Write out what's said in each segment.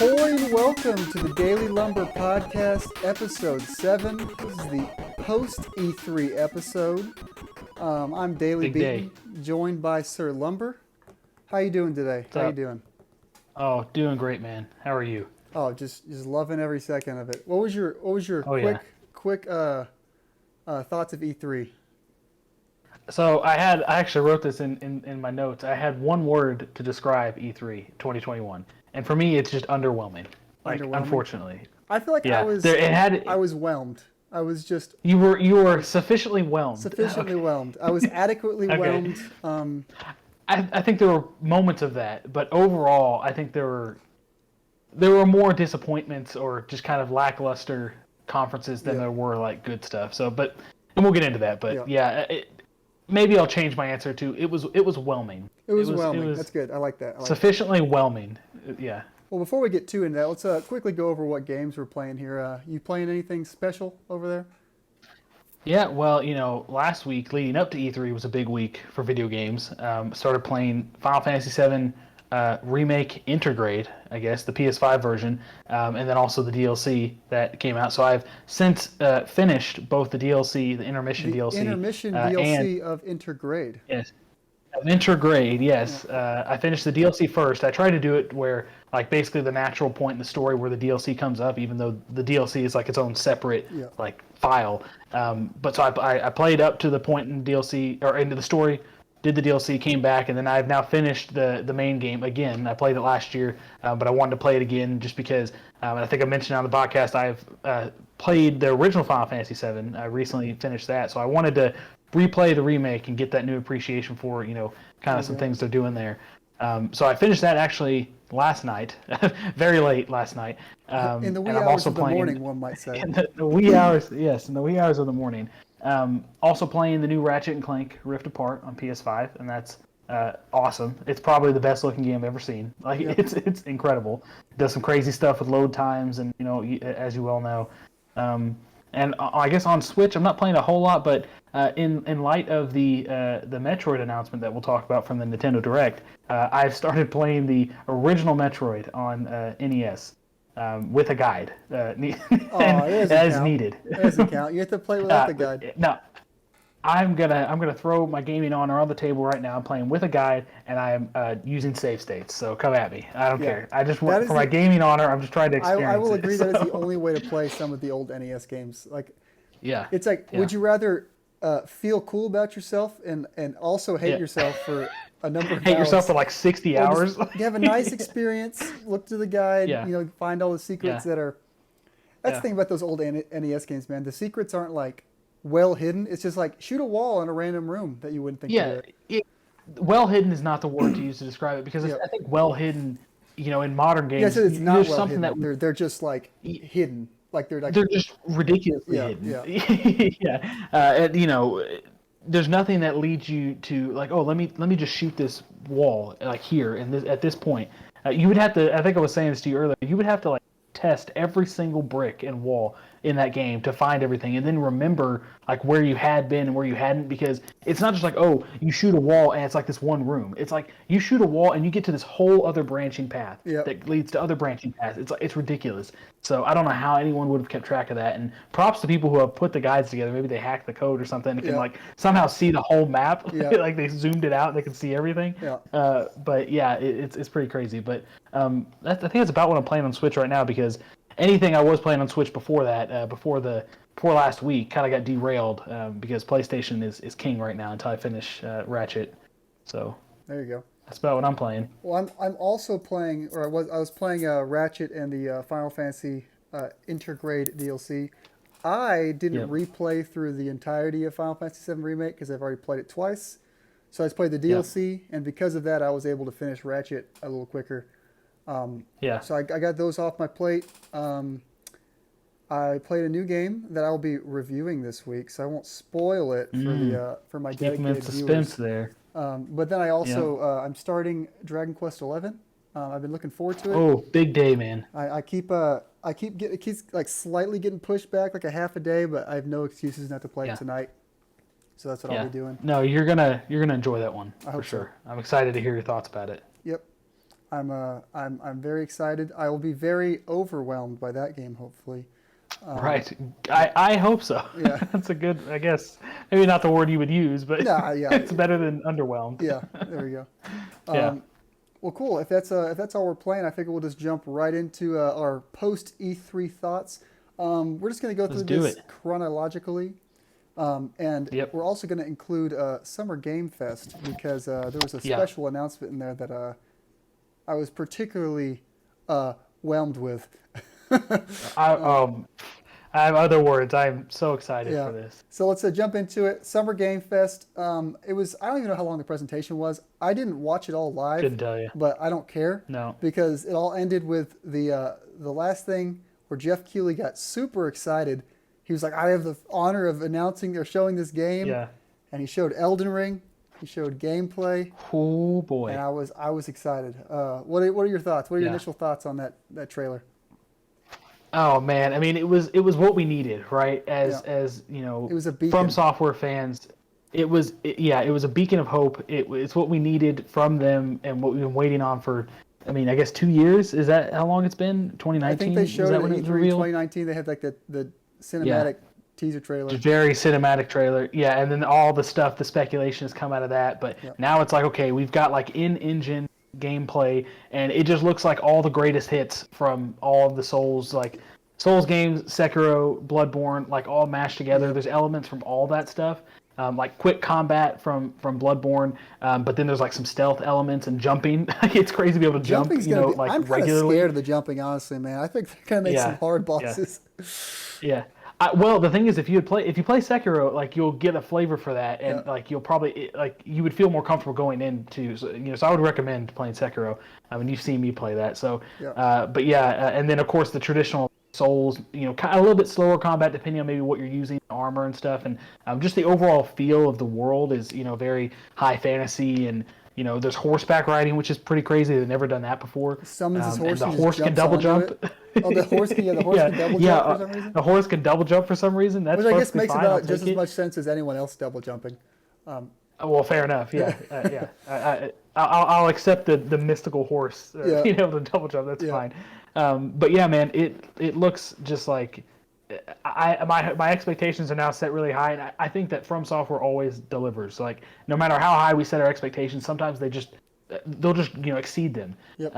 Ahoy and welcome to the Dailey-Lumber podcast, episode 7. This is the post-E3 episode. I'm Daily Beaton, joined by Sir Lumber. How you doing today? What's How you up? doing? Oh, doing great, man. How are you? Oh, just loving every second of it. What was your Oh, yeah. quick thoughts of E3? So I actually wrote this in my notes. I had one word to describe E3 2021, and for me, it's just underwhelming. Like, Underwhelming? unfortunately, I feel like yeah. I was whelmed. I was just You were sufficiently whelmed. sufficiently Okay. whelmed. I was adequately Okay. whelmed. I think there were moments of that, but overall, I think there were more disappointments or just kind of lackluster conferences than there were like good stuff. And we'll get into that. But maybe I'll change my answer to it was whelming. It was whelming. That's good. I like that. I like Sufficiently whelming. Yeah. Well, before we get too into that, let's quickly go over what games we're playing here. You playing anything special over there? Yeah, well, last week leading up to E3 was a big week for video games. Started playing Final Fantasy VII Remake Intergrade, I guess, the PS5 version, and then also the DLC that came out. So I've since finished both the DLC, the intermission DLC. Intermission DLC of Intergrade. Yes. Intergrade, yes. I finished the DLC first. I tried to do it where, like, basically the natural point in the story where the DLC comes up, even though the DLC is like its own separate like file. But so I played up to the point in DLC or into the story, did the DLC, came back, and then I've now finished the main game again. I played it last year, but I wanted to play it again just because. And I think I mentioned on the podcast I've played the original Final Fantasy VII. I recently finished that, so I wanted to replay the remake and get that new appreciation for kind of some things they're doing there. So I finished that actually last night, very late last night. In the wee and I'm hours also of the playing, morning, one might say. In the wee hours, yes, in the wee hours of the morning. Also playing the new Ratchet and Clank Rift Apart on PS5, and that's awesome. It's probably the best looking game I've ever seen. Like it's incredible. It does some crazy stuff with load times, and as you well know. And I guess on Switch, I'm not playing a whole lot, but in light of the Metroid announcement that we'll talk about from the Nintendo Direct, I've started playing the original Metroid on NES with a guide, as needed. That doesn't count. You have to play without the guide. No, I'm gonna throw my gaming honor on the table right now. I'm playing with a guide, and I'm using save states. So come at me. I don't care. I just want for my gaming honor. I'm just trying to experience I will agree it, that is the only way to play some of the old NES games. Like, it's like, would you rather feel cool about yourself and also hate yourself for a number of hate hours, yourself for like 60 hours? You have a nice experience. Look to the guide. Find all the secrets that are. That's the thing about those old NES games, man. The secrets aren't like well hidden. It's just like shoot a wall in a random room that you wouldn't think. Well hidden is not the word to use to describe it because I think well hidden, in modern games, it's not well something hidden. that they're just like hidden. Like they're just ridiculously hidden. There's nothing that leads you to like, oh, let me just shoot this wall like here and at this point. You would have to. I think I was saying this to you earlier. You would have to like test every single brick and wall in that game to find everything and then remember like where you had been and where you hadn't, because it's not just like, oh, you shoot a wall and it's like this one room. It's like you shoot a wall and you get to this whole other branching path that leads to other branching paths. It's ridiculous. So I don't know how anyone would have kept track of that, and props to people who have put the guides together. Maybe they hacked the code or something and can like somehow see the whole map. Like they zoomed it out and they can see everything. But yeah, it's pretty crazy. But I think that's about what I'm playing on Switch right now, because anything I was playing on Switch before that, before last week, kind of got derailed because PlayStation is king right now until I finish Ratchet. So there you go. That's about what I'm playing. Well, I'm also playing, or I was playing Ratchet and the Final Fantasy Intergrade DLC. I didn't replay through the entirety of Final Fantasy VII Remake because I've already played it twice. So I just played the DLC, and because of that, I was able to finish Ratchet a little quicker. So I got those off my plate. I played a new game that I'll be reviewing this week, so I won't spoil it for my dedicated viewers. Keep them in suspense there. But then I also I'm starting Dragon Quest 11. I've been looking forward to it. Oh, big day, man! I keep getting, it keeps like slightly getting pushed back like a half a day, but I have no excuses not to play it tonight. So that's what I'll be doing. No, you're gonna enjoy that one for sure. I'm excited to hear your thoughts about it. Yep. I'm very excited. I will be very overwhelmed by that game, hopefully. Right. I hope so. Yeah. That's a good, I guess, maybe not the word you would use, but Nah, yeah, it's better than underwhelmed. yeah. There we go. Yeah. Well, cool. If that's all we're playing, I think we'll just jump right into our post E3 thoughts. We're just going to go through this chronologically, and Yep. we're also going to include Summer Game Fest because there was a special announcement in there that I was particularly whelmed with. I have other words. I'm so excited for this. So let's jump into it. Summer Game Fest. It was. I don't even know how long the presentation was. I didn't watch it all live. Couldn't tell you. But I don't care. No. Because it all ended with the last thing where Jeff Keighley got super excited. He was like, "I have the honor of announcing or showing this game." Yeah. And he showed Elden Ring. He showed gameplay. Oh boy. And I was excited. What are your thoughts? What are your initial thoughts on that trailer? Oh man, I mean, it was what we needed, right? As you know, it was a beacon. From Software fans. It was a beacon of hope. It's what we needed from them and what we've been waiting on for. I mean, I guess 2 years. Is that how long it's been? 2019. I think they showed it in 2019. They had like the cinematic teaser trailer. Very cinematic trailer. Yeah, and then all the stuff, the speculation has come out of that. But now it's like, okay, we've got like in-engine gameplay, and it just looks like all the greatest hits from all of the Souls games, Sekiro, Bloodborne, like all mashed together. There's elements from all that stuff. Like quick combat from Bloodborne, but then there's like some stealth elements and jumping. It's crazy to be able to jump, I'm kind regularly. of scared of the jumping, honestly, man. I think they're gonna make some hard bosses. Yeah. Well, the thing is, if you play Sekiro, like you'll get a flavor for that, and like you'll probably you would feel more comfortable going into. So I would recommend playing Sekiro. I mean, you've seen me play that, so. But and then of course the traditional Souls, kind of a little bit slower combat depending on maybe what you're using, armor and stuff, and just the overall feel of the world is very high fantasy, and there's horseback riding, which is pretty crazy. They've never done that before. Summons his horse, and the horse can double jump. Oh, the horse can double jump for some reason? The horse can double jump for some reason. That's which I guess makes about just as much sense as anyone else double jumping. Well, fair enough. Yeah, I'll accept the mystical horse being able to double jump. That's fine. But yeah, man, it looks just like my expectations are now set really high, and I think that From Software always delivers. Like no matter how high we set our expectations, sometimes they'll just exceed them. Yep.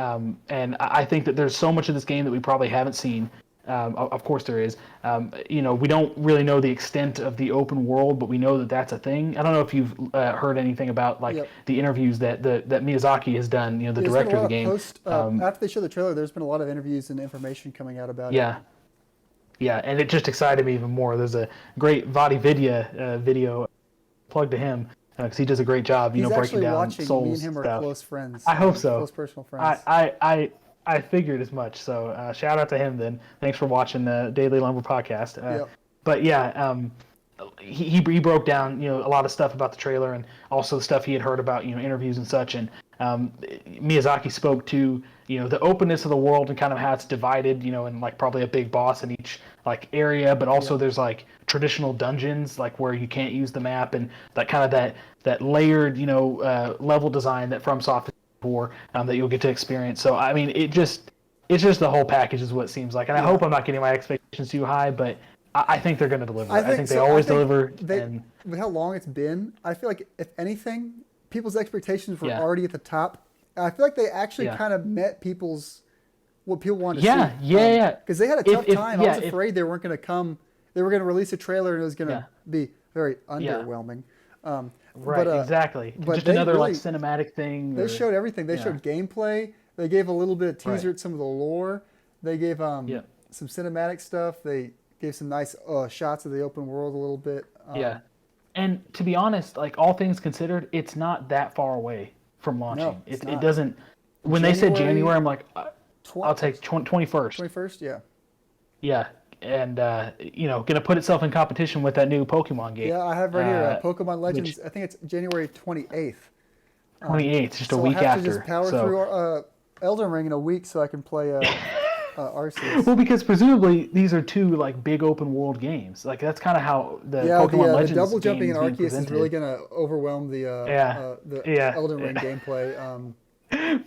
And I think that there's so much of this game that we probably haven't seen. Of course there is. We don't really know the extent of the open world, but we know that that's a thing. I don't know if you've heard anything about the interviews that Miyazaki has done. The director of the game. After they showed the trailer, there's been a lot of interviews and information coming out about it. Yeah, and it just excited me even more. There's a great VaatiVidya video plug to him. Because he does a great job, breaking down Souls. Me and him are close friends. I hope so. Close personal friends. I figured as much. So shout out to him then. Thanks for watching the Dailey-Lumber podcast. But yeah, he broke down a lot of stuff about the trailer and also the stuff he had heard about interviews and such. And Miyazaki spoke to the openness of the world and kind of how it's divided. And like probably a big boss in each like area, but also there's like traditional dungeons like where you can't use the map, and that kind of that layered level design that FromSoft is for that you'll get to experience. So I mean, it's just the whole package is what it seems like, and I hope I'm not getting my expectations too high, but I think they're going to deliver. I think they always deliver. And with how long it's been, I feel like if anything, people's expectations were already at the top. I feel like they actually kind of met what people wanted to see. Because they had a tough time. I was afraid they weren't going to come. They were going to release a trailer and it was going to be very underwhelming. Right, exactly. But just another like cinematic thing. They showed everything. They showed gameplay. They gave a little bit of teaser at some of the lore. They gave some cinematic stuff. They gave some nice shots of the open world a little bit. And to be honest, like all things considered, it's not that far away from launching. No, it doesn't. When they said January, I'm like, I'll take 21st. 21st, yeah. Yeah, and gonna put itself in competition with that new Pokemon game. Yeah, I have right here Pokemon Legends. I think it's January 28th. 28th, just a week after. I have to just power through Elden Ring in a week so I can play Arceus. Well, because presumably these are two like big open world games. Like that's kind of how the Pokemon Legends the double jumping in Arceus is really gonna overwhelm the Elden Ring gameplay.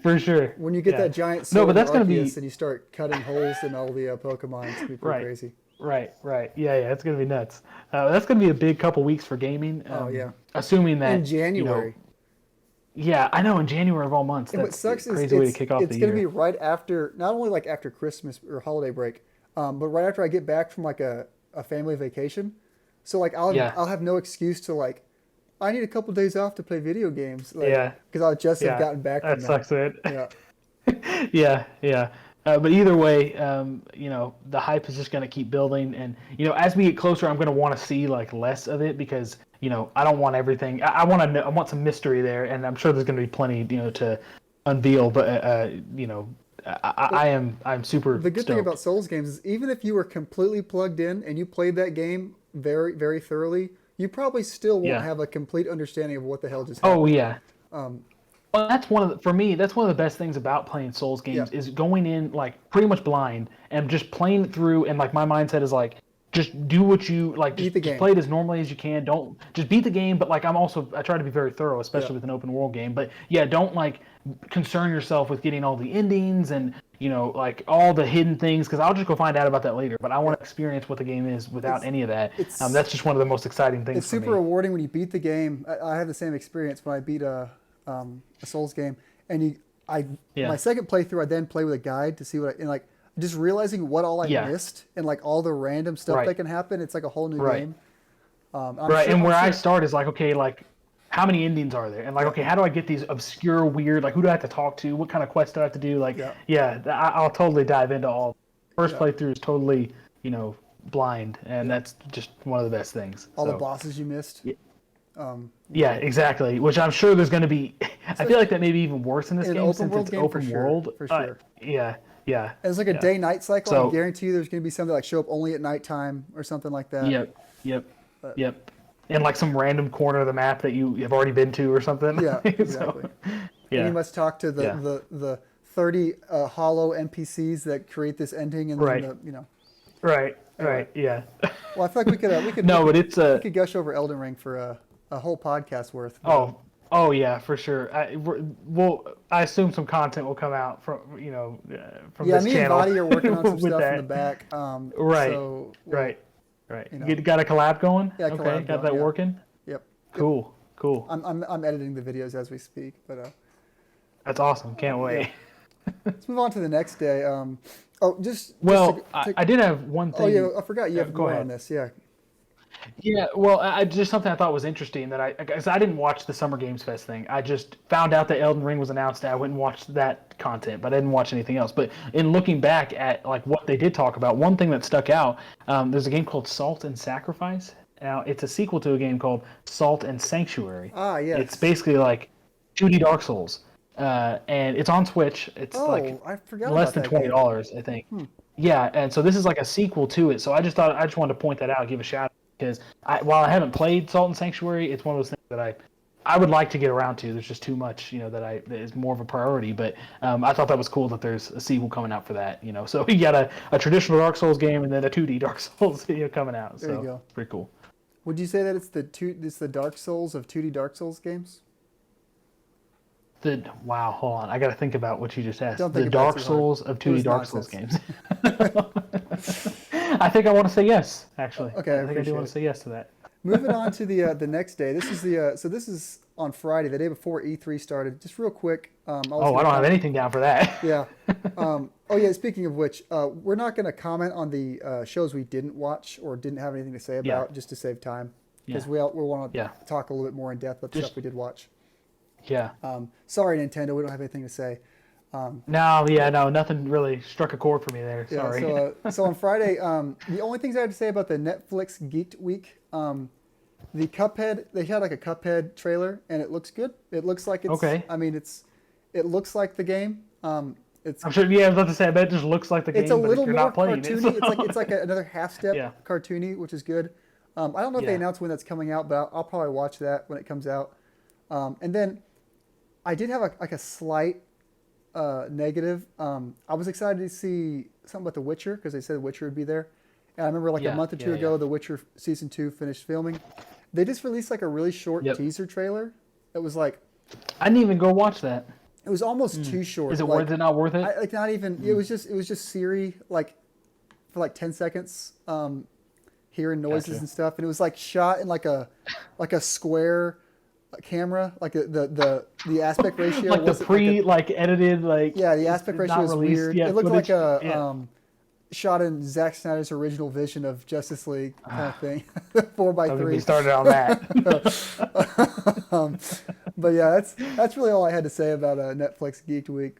For sure. When you get Yeah. that giant No, sword but that's in gonna be Arceus and you start cutting holes in all the Pokemon, it's gonna be pretty right. crazy. Right. Yeah, it's gonna be nuts. That's gonna be a big couple weeks for gaming. Oh yeah, Assuming in that, January. yeah, I know in January of all months. And what That's a sucks is crazy way to kick off it's the gonna year. be right after, not only like after Christmas or holiday break, but right after I get back from like a family vacation. So like Yeah, I'll have no excuse to like I need a couple days off to play video games, like yeah, because I'll just have yeah. gotten back from That that. sucks, man. Yeah, Yeah. But either way, the hype is just going to keep building, and as we get closer, I'm going to want to see like less of it because I don't want everything. I want to know, I want some mystery there, and I'm sure there's going to be plenty to unveil. But well, I'm super the good thing stoked. about Souls games is even if you were completely plugged in and you played that game very, very thoroughly, you probably still won't Yeah. have a complete understanding of what the hell just Oh happened. yeah. Um, Well, that's for me. That's one of the best things about playing Souls yeah, games is going in like pretty much blind and just playing it through. And like my mindset is like, just do what you like. beat Just the just game. play it as normally as you can. Don't just beat the game. But like I try to be very thorough, Yeah, especially with an open world game. But yeah, don't like concern yourself with getting all the endings and like all the hidden things because I'll just go find out about that later. But I yeah. want to experience what the game is without It's any of that. it's That's just one of the most exciting things it's for super me. rewarding when you beat the game. I have the same experience when I beat a Souls game, and my Yeah. second playthrough I then play with a guide to see what and like just realizing what all I Yeah. missed and like all the random stuff that Right. can happen. It's like a whole new Right. game. Right, and I'm where I sure. start is like, okay, like how many endings are there? And like, Yeah, okay, how do I get these obscure, weird, like who do I have to talk to? What kind of quests do I have to do? Like, yeah, yeah, I'll totally dive into all. First yeah, playthrough is totally, blind, and yeah. that's just one of the best things. All the So, bosses you missed. y- Yeah. yeah, exactly. Which I'm sure there's going to be. I feel Especially like that may be even worse in this in an game open since world it's game for open sure, world. for sure. Yeah, yeah, And it's like a yeah. day-night cycle. I So, guarantee you there's going to be some that like show up only at nighttime or something like that. yep, yep, But yep. In like some random corner of the map that you have already been to or something. yeah, So, exactly. And you yeah. must talk to Yeah. the 30 hollow NPCs that create this ending, and then Right. Right. anyway. Right. Yeah. Well, I feel like No, but it's we could gush over Elden Ring for a whole podcast worth. But, oh yeah, for sure. I assume some content will come out from from yeah, this me and channel Vadi are working on some with stuff in the that. back. Right. So Right. Right. you know, You got a collab going? yeah, Okay, collab got going. that Yeah. working. Yep. Yep. Cool. I'm editing the videos as we speak, but That's awesome. Can't yeah. wait. Let's move on to the next day. Just Well, to I did have one oh yeah, thing. I forgot you have Go more ahead. on this. Yeah. Yeah, well, just something I thought was interesting that because I didn't watch the Summer Games Fest thing. I just found out that Elden Ring was announced. And I went and watched that content, but I didn't watch anything else. But in looking back at like what they did talk about, one thing that stuck out, there's a game called Salt and Sacrifice. Now, it's a sequel to a game called Salt and Sanctuary. Ah, It's yes. basically like 2D Dark Souls, and it's on Switch. It's like Oh, I forgot less about than that twenty game. dollars, I think. Yeah, and so this is like a sequel to it. So I just wanted to point that out, give a shout out because while I haven't played Salt and Sanctuary, it's one of those things that I would like to get around to. There's just too much, that is more of a priority. But I thought that was cool that there's a sequel coming out for that. So you got a traditional Dark Souls game and then a 2D Dark Souls coming out. There you So go. pretty cool. Would you say that it's the Dark Souls of 2D Dark Souls games? Wow, hold on. I got to think about what you just asked. Don't The think about it Dark too hard. Souls of It 2D was Dark Souls nonsense. games. I think I want to say yes, actually. Okay, I I think I do appreciate want it. to say yes to that. Moving on to the next day. This is this is on Friday, the day before E3 started. Just real quick. Oh, I don't have anything down for that. Yeah. Oh yeah. Speaking of which, we're not going to comment on the shows we didn't watch or didn't have anything to say Yeah. about, just to save time, because Yeah. we want to Yeah. talk a little bit more in depth about the Just- stuff we did watch. Yeah. Sorry, Nintendo, we don't have anything to say. No, nothing really struck a chord for me there. Yeah. Sorry. So on Friday, the only things I had to say about the Netflix Geeked week, the Cuphead, they had like a Cuphead trailer, and it looks good. It looks like it's. Okay. I mean, it looks like the game. It's I'm sure. Yeah, I was about to say. I bet it just looks like the game, it's a but little you're more not playing cartoony. it. It's like another half step Yeah. cartoony, which is good. I don't know if they Yeah. announced when that's coming out, but I'll probably watch that when it comes out. And then I did have a slight negative. I was excited to see something about The Witcher because they said The Witcher would be there. And I remember like a Yeah, month or two yeah, ago, yeah. The Witcher season 2 finished filming. They just released like a really short Yep. teaser trailer. It was like, I didn't even go watch that. It was almost too short. Is it like, worth it? Not worth it? like not even. It was just Siri like for like 10 seconds, hearing noises and stuff, and it was like shot in like a square camera, like the aspect ratio like the wasn't edited yeah, the aspect ratio was weird. Yet It looked footage. like a shot in Zack Snyder's original vision of Justice League kind of thing, 4x3. We started on that. But yeah, that's really all I had to say about Netflix Geeked Week.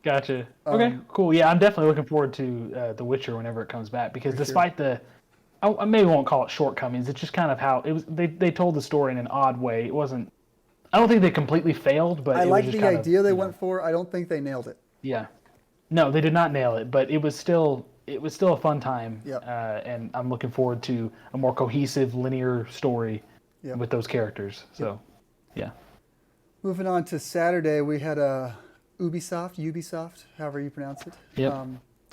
Gotcha. Okay, cool. Yeah, I'm definitely looking forward to The Witcher whenever it comes back, because despite I maybe won't call it shortcomings. It's just kind of how it was. They told the story in an odd way. It wasn't. I don't think they completely failed, but I it like was just the kind idea of, they went for. I don't think they nailed it. Yeah. No, they did not nail it, but it was still a fun time. Yep. And I'm looking forward to a more cohesive, linear story with those characters. So, yeah. Moving on to Saturday, we had Ubisoft, however you pronounce it. Yep.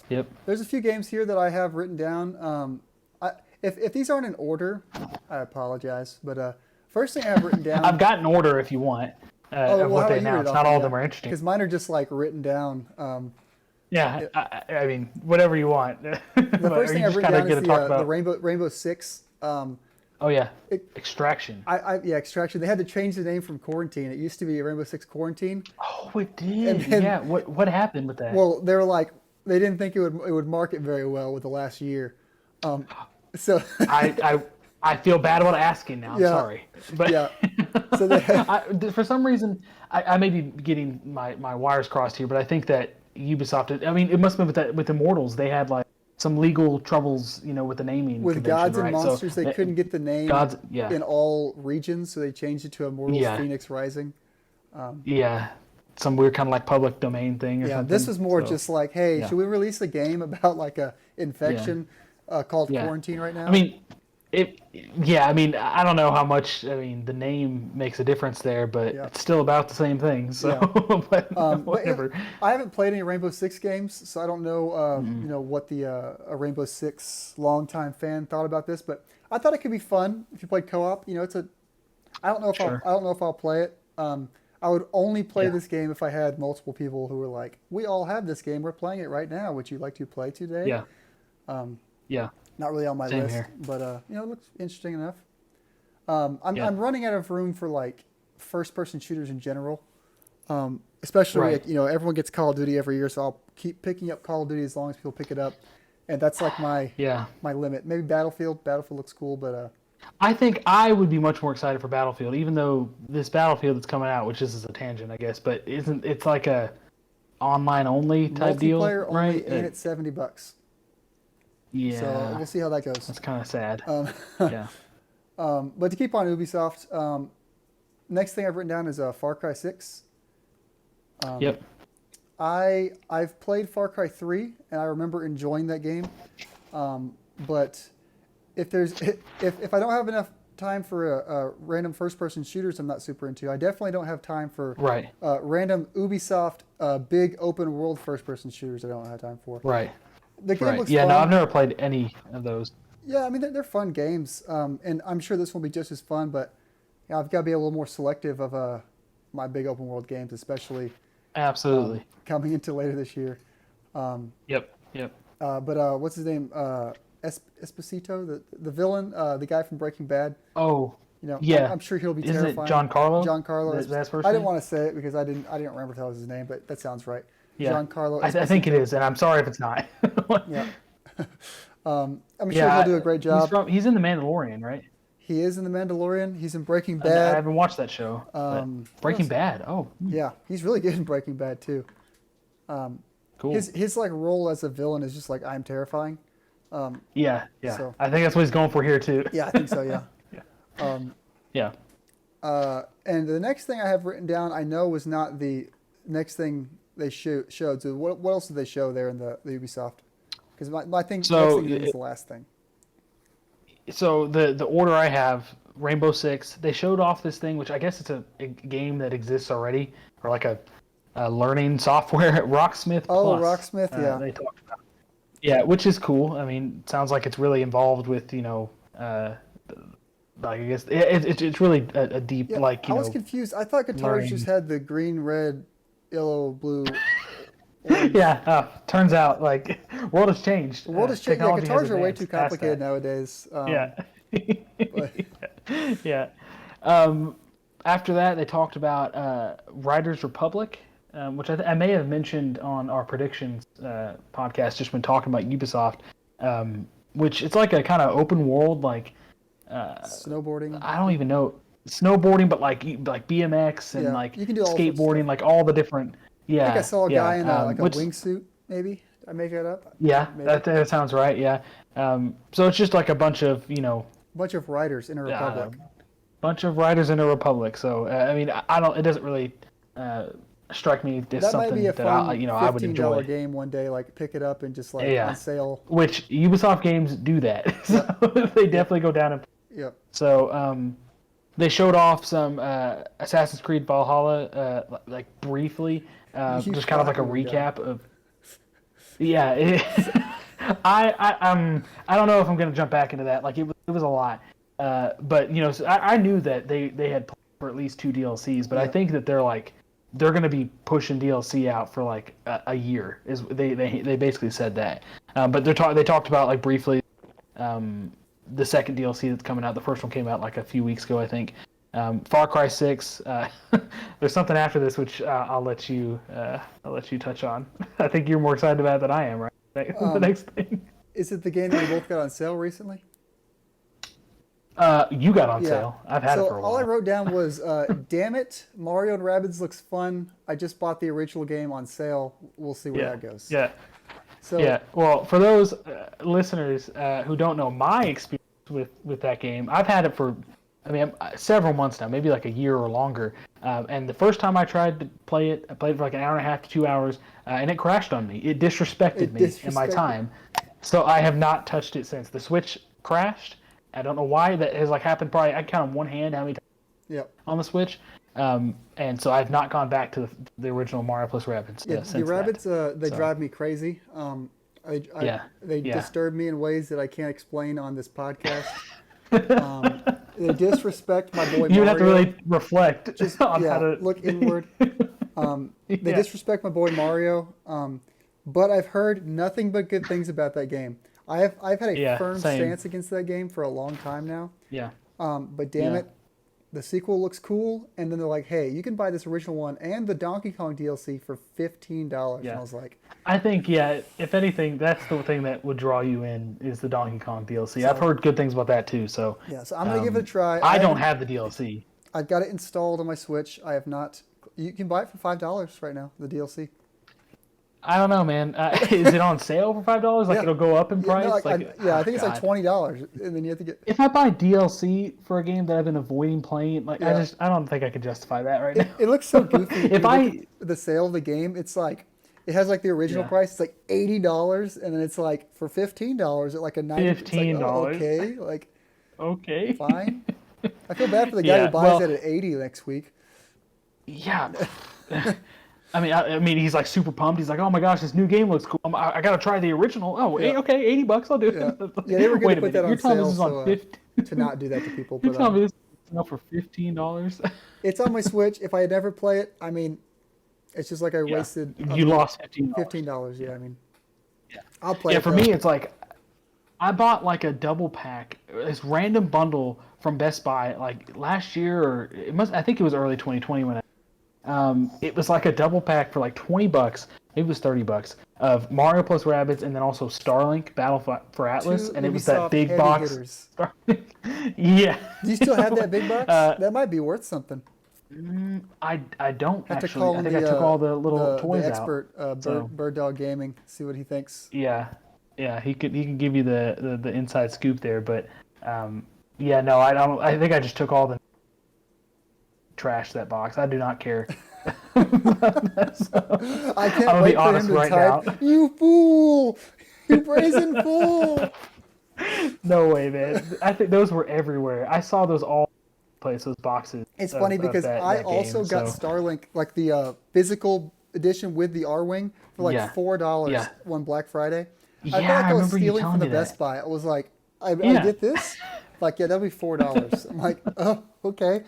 Yep. There's a few games here that I have written down. If these aren't in order, I apologize. But first thing I have written down. I've got an order if you want of what they announced. Not all of them are interesting. Because mine are just like written down. Yeah, I mean, whatever you want. The first thing I've written down is the Rainbow Six. Oh yeah, Extraction. Extraction. They had to change the name from Quarantine. It used to be Rainbow Six Quarantine. Oh, it did. Yeah. What happened with that? Well, they were like, they didn't think it would market very well with the last year. So I feel bad about asking now. I'm sorry, but yeah. So for some reason I may be getting my wires crossed here, but I think that Ubisoft. I mean, it must have been with Immortals. They had like some legal troubles, with the naming. With Gods and Monsters, so, they couldn't get the name in all regions, so they changed it to Immortals Phoenix Rising. Some weird kind of like public domain thing or something. This was more just like, hey, should we release a game about like a infection called Quarantine right now? I mean, I don't know how much. I mean, the name makes a difference there, but it's still about the same thing. So, but whatever. I haven't played any Rainbow Six games, so I don't know, what the a Rainbow Six longtime fan thought about this. But I thought it could be fun if you played co-op. I don't know if I'll play it. I would only play this game if I had multiple people who were like, "We all have this game. We're playing it right now. Would you like to play today?" Yeah. Not really on my list, here. but it looks interesting enough. I'm running out of room for like first-person shooters in general, especially everyone gets Call of Duty every year, so I'll keep picking up Call of Duty as long as people pick it up, and that's like my limit. Maybe Battlefield. Battlefield looks cool, but I think I would be much more excited for Battlefield, even though this Battlefield that's coming out, which is a tangent, I guess, but it's like a online only type deal, multiplayer right? only, and it's $70. Yeah. So we'll see how that goes. That's kind of sad. Yeah. But to keep on Ubisoft, next thing I've written down is Far Cry 6. Yep. I've played Far Cry 3, and I remember enjoying that game. But if I don't have enough time for a random first-person shooters, I'm not super into. I definitely don't have time for random Ubisoft big open-world first-person shooters. I don't have time for. Right. The game looks fun. No, I've never played any of those. Yeah, I mean they're fun games, and I'm sure this will be just as fun. But I've got to be a little more selective of my big open world games, especially absolutely coming into later this year. Yep. But what's his name? Esposito, the villain, the guy from Breaking Bad. Oh, I'm sure he'll be terrifying. Isn't it Giancarlo? Giancarlo. That's I didn't want to say it because I didn't remember if that was his name, but that sounds right. Yeah. Giancarlo. I think it is, and I'm sorry if it's not. Yeah. I'm sure he'll do a great job. He's in The Mandalorian, right? He is in The Mandalorian. He's in Breaking Bad. I haven't watched that show. Breaking Bad. Oh. Yeah, he's really good in Breaking Bad too. Cool. His like role as a villain is just like I'm terrifying. Yeah. So, I think that's what he's going for here too. Yeah, I think so. Yeah. Yeah. And the next thing I have written down, I know was not the next thing they showed. So what else did they show there in the Ubisoft? Because my thing, next thing is the last thing. So the order I have, Rainbow Six, they showed off this thing, which I guess it's a game that exists already, or like a learning software, Rocksmith Plus. Oh, Rocksmith, yeah. They talked about. Yeah, which is cool. I mean, it sounds like it's really involved with, like I guess it's really a deep, I was confused. I thought Guitars just had the green red yellow, blue. Orange. Yeah. Turns out, like, world has changed. The world has changed. Yeah, guitars are way too complicated nowadays. Yeah. But Yeah. After that, they talked about Riders Republic, which I may have mentioned on our predictions podcast just when talking about Ubisoft, which it's like a kind of open world, like snowboarding. I don't even know snowboarding, but like BMX and like you can do all sorts of skateboarding, stuff. like all the different. Yeah. I think I saw a guy in a which, wingsuit. Maybe I make that up. Yeah, Maybe. that sounds right. Yeah. So it's just like a bunch of bunch of riders in a republic. Bunch of riders in a republic. So I mean, I don't. It doesn't really strike me as That something might be a that fun I would enjoy. $15 game one day. Like pick it up and just like on sale. Which Ubisoft games do that. So they definitely go down and. Yep. So they showed off some Assassin's Creed Valhalla like briefly, just kind of like a recap of. Yeah. I don't know if I'm gonna jump back into that. Like it was a lot. But so I knew that they had planned for at least 2 DLCs, but I think that they're going to be pushing DLC out for like a year. Is they basically said that. But they talked about like briefly the second DLC that's coming out. The first one came out like a few weeks ago, I think. Far Cry 6. There's something after this which I'll let you touch on. I think you're more excited about it than I am, right? The next thing. Is it the game that we both got on sale recently? You got on sale. I've had it for a while. All I wrote down was, damn it, Mario and Rabbids looks fun. I just bought the original game on sale. We'll see where that goes. Yeah. So, yeah. Well, for those listeners who don't know my experience with that game, I've had it for, several months now, maybe like a year or longer. And the first time I tried to play it, I played for like an hour and a half to 2 hours, and it crashed on me. It disrespected me in my time. So I have not touched it since. The Switch crashed. I don't know why that has like happened. Probably I count on one hand how many times on the Switch, and so I've not gone back to the original Mario plus Rabbids. The Rabbids they drive me crazy. They disturb me in ways that I can't explain on this podcast. They disrespect my boy Mario. You have to really reflect on how to look inward. They disrespect my boy Mario, but I've heard nothing but good things about that game. I've had a firm stance against that game for a long time now. Yeah. But damn it, the sequel looks cool, and then they're like, "Hey, you can buy this original one and the Donkey Kong DLC for $15." Yeah. And I was like, I think if anything, that's the thing that would draw you in is the Donkey Kong DLC. I've heard good things about that too. So so I'm gonna give it a try. I don't have the DLC. I've got it installed on my Switch. I have not. You can buy it for $5 right now. The DLC. I don't know, man. Is it on sale for $5? Like it'll go up in price? I think it's like $20, and then you have to get. If I buy DLC for a game that I've been avoiding playing, I don't think I could justify that right now. It looks so goofy. The sale of the game, it's like it has like the original price. It's like $80, and then it's like for $15 at like a $90. $15. Okay, fine. I feel bad for the guy who buys it at $80 next week. Yeah. I mean, he's like super pumped. He's like, "Oh my gosh, this new game looks cool. I gotta try the original." Oh, okay, $80. I'll do it. Yeah, they were going to put that on sale. This is on 15 to not do that to people. You're telling me this is for $15? It's on my Switch. If I never play it, it's just like I wasted. You lost $15. $15. Yeah, I'll play. Yeah, for me, it's like I bought like a double pack, this random bundle from Best Buy like last year, or I think it was early 2020 when it was like a double pack for like $20, maybe it was $30, of Mario plus Rabbids, and then also Starlink Battle for Atlas, and it was that big box. Yeah. Do you still have that big box? That might be worth something. I don't have actually. to call I think I took all the little toys the expert, out. Bird Dog Gaming, see what he thinks. Yeah, he can give you the inside scoop there, but no, I don't. I think I just took all the trash that box. I do not care. I can't wait for him to type, "You fool! You brazen fool!" No way, man. I think those were everywhere. I saw those all place, those boxes. It's funny because I also got Starlink, like the physical edition with the R-Wing for like $4 one Black Friday. I felt like I was stealing from the Best Buy. I was like, I get this? Like, that'll be $4. I'm like, oh, okay.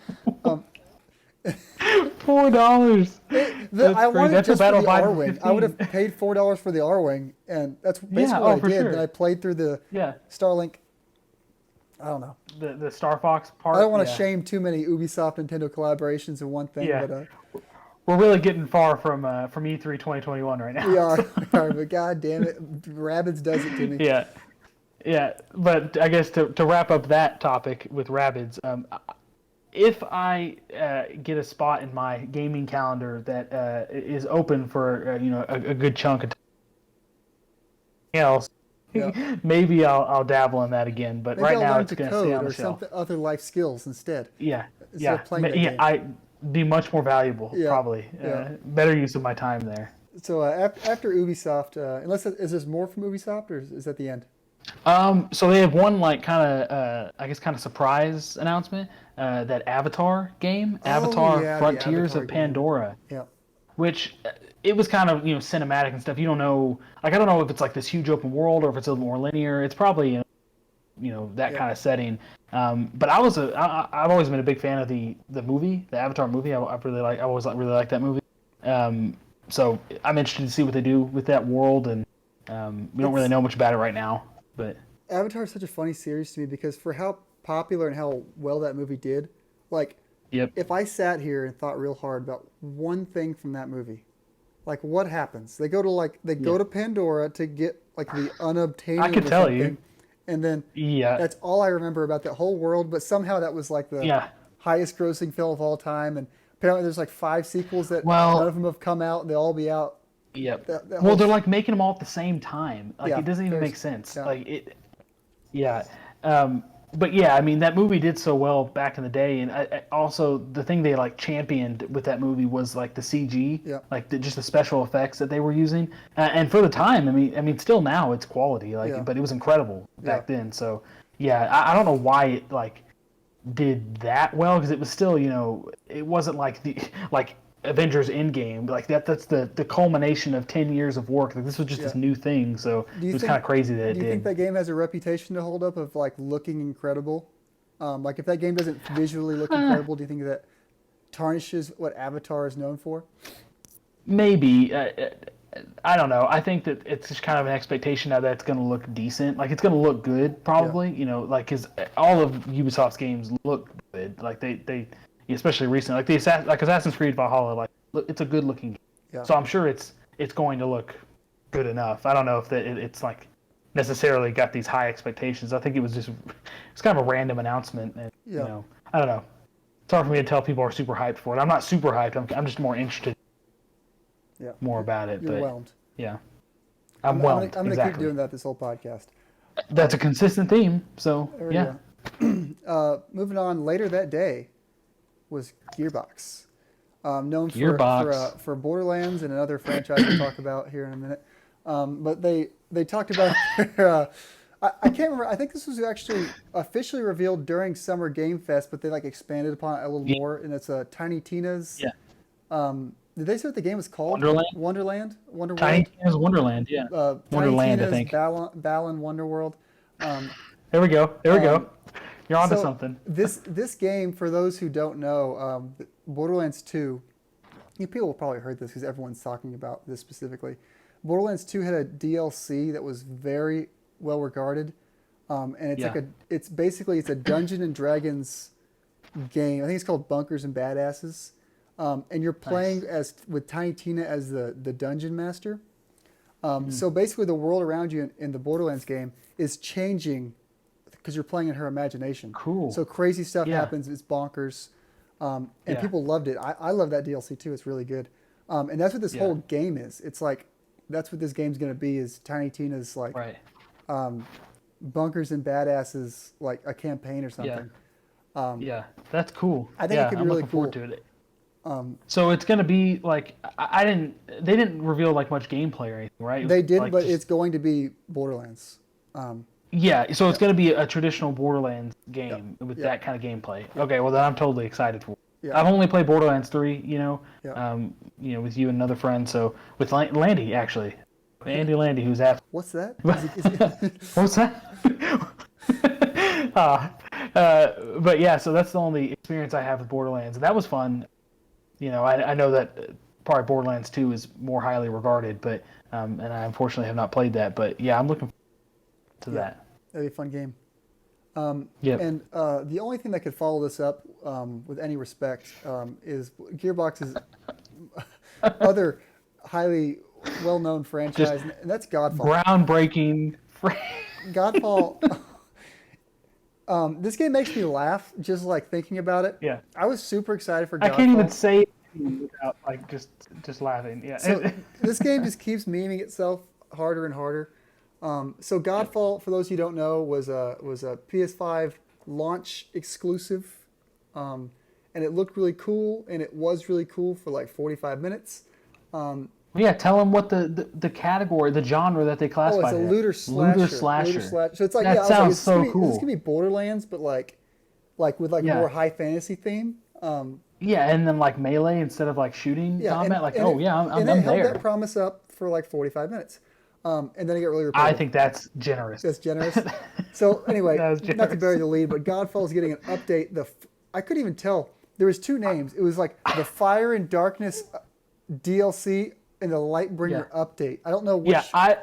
$4. I wanted That's just a for battle the by R wing. I would have paid $4 for the R wing, and that's basically what I for did. sure. Then I played through the Starlink. I don't know. The Star Fox part. I don't want to shame too many Ubisoft Nintendo collaborations in one thing, but we're really getting far from E3 2021 right now. we are, but god damn it, Rabbids does it to me. Yeah. But I guess to wrap up that topic with Rabbids, if I get a spot in my gaming calendar that is open for a good chunk of time else, maybe I'll dabble in that again. But maybe right now it's going to stay on the shelf. Some other life skills instead. Instead of playing that game. I'd be much more valuable, probably. Better use of my time there. So after Ubisoft, is there more from Ubisoft, or is that the end? So they have one kind of surprise announcement. That Avatar game, Frontiers of Pandora. Yeah. Which it was kind of cinematic and stuff. You don't know, I don't know if it's like this huge open world or if it's a little more linear. It's probably that kind of setting. But I've always been a big fan of the movie, the Avatar movie. I always really like that movie. So I'm interested to see what they do with that world, and we don't really know much about it right now. But Avatar is such a funny series to me because for how popular and how well that movie did, if I sat here and thought real hard about one thing from that movie, like what happens? They go to go to Pandora to get the unobtainable. I could tell you. And then that's all I remember about that whole world. But somehow that was the highest grossing film of all time. And apparently there's 5 sequels that none of them have come out. They'll all be out. Yep. They're making them all at the same time. It doesn't even make sense. But I mean that movie did so well back in the day, and I also the thing they championed with that movie was the CG, just the special effects that they were using, and for the time, I mean, still now it's quality, but it was incredible back then. So I don't know why it did that well because it was still it wasn't Avengers Endgame, that's the culmination of 10 years of work. This was just this new thing, so it was kind of crazy that it did. Do you think that game has a reputation to hold up of looking incredible? If that game doesn't visually look incredible, do you think that tarnishes what Avatar is known for? Maybe. I don't know. I think that it's just kind of an expectation now that it's going to look decent. It's going to look good, probably. Because all of Ubisoft's games look good. They especially recently, Assassin's Creed Valhalla, it's a good looking game. Yeah. So I'm sure it's going to look good enough. I don't know if it's necessarily got these high expectations. I think it's kind of a random announcement, and I don't know. It's hard for me to tell people are super hyped for it. I'm not super hyped. I'm just more interested. More about it. You're whelmed. Yeah. I'm whelmed. I'm going to keep doing that this whole podcast. That's a consistent theme. So moving on, later that day was Gearbox, known for Borderlands and another franchise we'll talk about here in a minute. But they talked about their, I can't remember. I think this was actually officially revealed during Summer Game Fest, but they expanded upon it a little more. And it's Tiny Tina's. Yeah. Did they say what the game was called? Wonderland. Tiny Tina's Wonderland. Yeah. Wonderland, Tiny Tina's, I think. Balan Wonderworld. There we go. You're onto something. This game, for those who don't know, Borderlands 2, people have probably heard this because everyone's talking about this specifically. Borderlands 2 had a DLC that was very well regarded, and it's basically a Dungeons and Dragons game. I think it's called Bunkers and Badasses, and you're playing with Tiny Tina as the dungeon master. So basically, the world around you in the Borderlands game is changing because you're playing in her imagination. Cool. So crazy stuff happens. It's bonkers, and people loved it. I love that DLC too. It's really good, and that's what this whole game is. It's that's what this game's gonna be. Is Tiny Tina's Bunkers and Badasses, a campaign or something. That's cool. I think it could be really cool. Forward to it. So it's gonna be they didn't reveal much gameplay or anything, right? They did, but it's going to be Borderlands. So it's going to be a traditional Borderlands game with that kind of gameplay. Okay, well then I'm totally excited for it. I've only played Borderlands 3, with you and another friend. So with Landy, actually, Andy Landy, who's after. What's that? What's that? But so that's the only experience I have with Borderlands, and that was fun. I know that probably Borderlands 2 is more highly regarded, but and I unfortunately have not played that. But yeah, I'm looking forward to that. That'd be a fun game. Yep. And the only thing that could follow this up with any respect is Gearbox's other highly well-known franchise, and that's Godfall. Groundbreaking. Godfall. This game makes me laugh just like thinking about it. Yeah. I was super excited for Godfall. I can't even say it without like just laughing. Yeah. So this game just keeps memeing itself harder and harder. So Godfall, for those who don't know, was a PS5 launch exclusive, and it looked really cool, and it was really cool for like 45 minutes. Yeah, tell them what the category, the genre that they classify. Oh, it's a looter slasher. Looter slasher. So it's like that sounds so cool. This is gonna be Borderlands, but like with more high fantasy theme. Yeah, and then like melee instead of like shooting combat. I'm they held there. that promise up for like 45 minutes. And then it got really repetitive. I think that's generous. That's generous. So anyway, not to bury the lead, but Godfall's getting an update. I couldn't even tell. There was two names. It was like the Fire and Darkness DLC and the Lightbringer update. I don't know which. Yeah,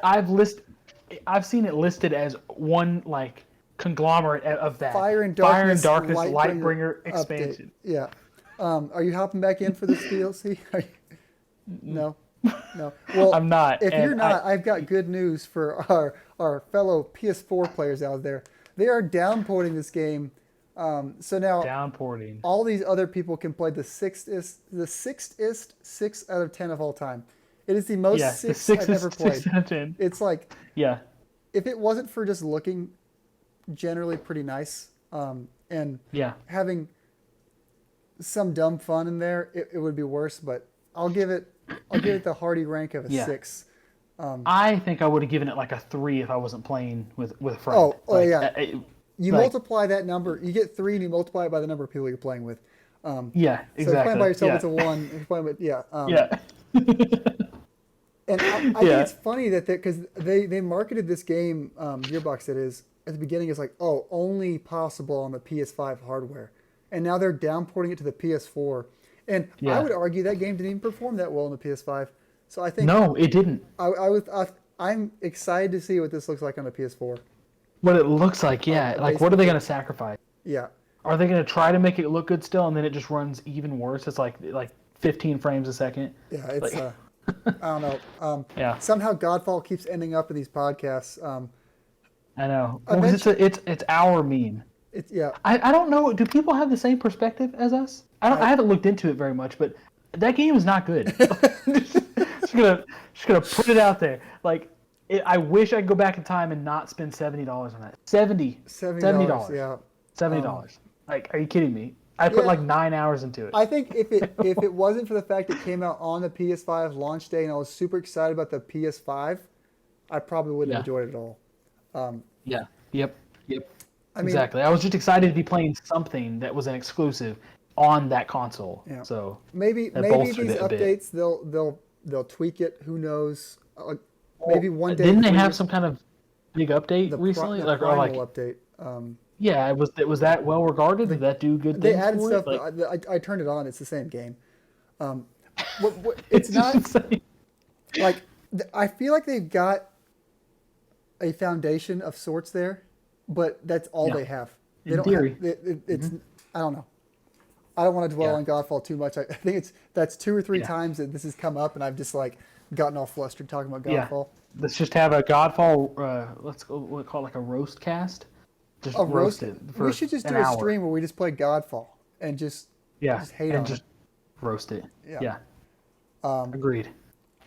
I've seen it listed as one like conglomerate of that. Fire and Darkness Lightbringer expansion. Update. Yeah. Are you hopping back in for this DLC? No. No. Well, I'm not. If you're not, I've got good news for our fellow PS4 players out there. They are downporting this game. So now downporting. All these other people can play the sixth 6 out of 10 of all time. It is the most six I've ever played. 6 out of 10. It's like if it wasn't for just looking generally pretty nice and having some dumb fun in there, it would be worse. But I'll give it the hearty rank of a 6. I think I would have given it like a 3 if I wasn't playing with a friend. You multiply that number, you get 3, and you multiply it by the number of people you're playing with. Exactly. So if you're playing by yourself, it's a 1. If you're playing with and I think it's funny that because they marketed this game, Gearbox that is, at the beginning is like, only possible on the PS5 hardware, and now they're downporting it to the PS4. And I would argue that game didn't even perform that well on the PS5. So I think no, it didn't. I'm excited to see what this looks like on the PS4. What it looks like, like what are they going to sacrifice? Yeah. Are they going to try to make it look good still, and then it just runs even worse? It's like 15 frames a second. Yeah, it's I don't know. Somehow Godfall keeps ending up in these podcasts. I know. Well, it's our meme. I don't know. Do people have the same perspective as us? I haven't looked into it very much, but that game is not good. just gonna put it out there. Like, I wish I could go back in time and not spend $70 on that. $70. Yeah. $70. Like, are you kidding me? I put like 9 hours into it. I think if it wasn't for the fact it came out on the PS5 launch day and I was super excited about the PS5, I probably wouldn't have enjoyed it at all. Yep. Exactly. I was just excited to be playing something that was an exclusive on that console. Yeah. So maybe these updates they'll tweak it. Who knows? Maybe one day. Didn't they have some kind of big update recently? The Primal update. Was that well regarded? Did that do good things? They added stuff. I turned it on. It's the same game. It's not like I feel like they've got a foundation of sorts there, but that's all they have. In theory, it's I don't know. I don't want to dwell on Godfall too much. I think that's 2 or 3 times that this has come up, and I've just like gotten all flustered talking about Godfall. Let's just have a Godfall. We'll call it like a roast cast. Just roast it. We should just do a stream where we just play Godfall and just hate on it. Roast it. Yeah. Agreed.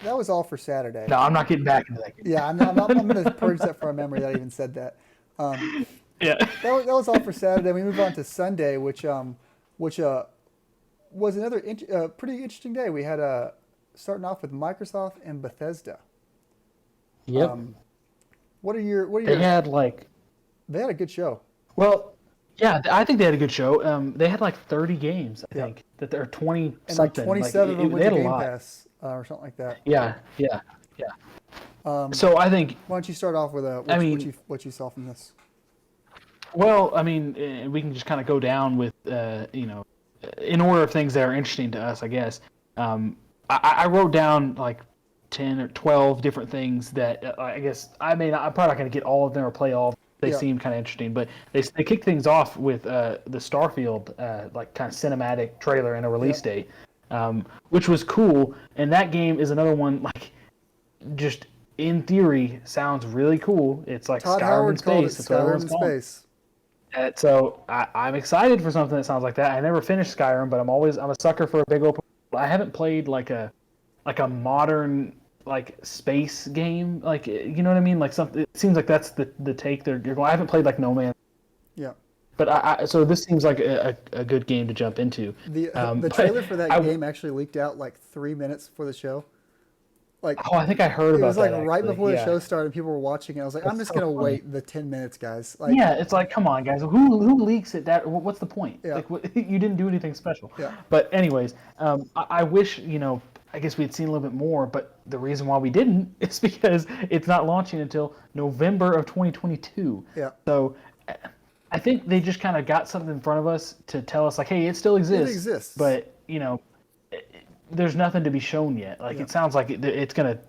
That was all for Saturday. No, I'm not getting back into that game. Yeah, I'm going to purge that from my memory that I even said that. That was all for Saturday. We move on to Sunday, which was another pretty interesting day. We had starting off with Microsoft and Bethesda. Yep. What are your? They had a good show. Well, yeah, I think they had a good show. They had like 30 games, I think, that there are 20 and something. Like 27 of them went to Gamepass or something like that. Yeah. So I think. Why don't you start off with what you saw from this? Well, I mean, we can just kind of go down with in order of things that are interesting to us, I guess. I wrote down like 10 or 12 different things that I guess I'm probably not going to get all of them or play all of them. They seem kind of interesting, but they kick things off with the Starfield like kind of cinematic trailer and a release date, which was cool. And that game is another one like just in theory sounds really cool. It's like Todd Skyrim Howard in space. That's what Skyrim everyone's in calling it. space. So I'm excited for something that sounds like that. I never finished Skyrim, but I'm a sucker for a big open. I haven't played like a modern like space game, like you know what I mean, like something. It seems like that's the take you're going. I haven't played like No Man. Yeah. But so this seems like a good game to jump into. The trailer for that game actually leaked out like 3 minutes before the show. Like, I think I heard about that. It was like right actually. before the show started, people were watching it. I was like, I'm just gonna wait the 10 minutes, guys. Like, yeah, it's like, come on, guys. Who leaks it? What's the point? Yeah. Like, you didn't do anything special. Yeah. But anyways, I wish I guess we had seen a little bit more. But the reason why we didn't is because it's not launching until November of 2022. Yeah. So I think they just kind of got something in front of us to tell us like, hey, it still exists. It exists. But there's nothing to be shown yet. Like it sounds like it's gonna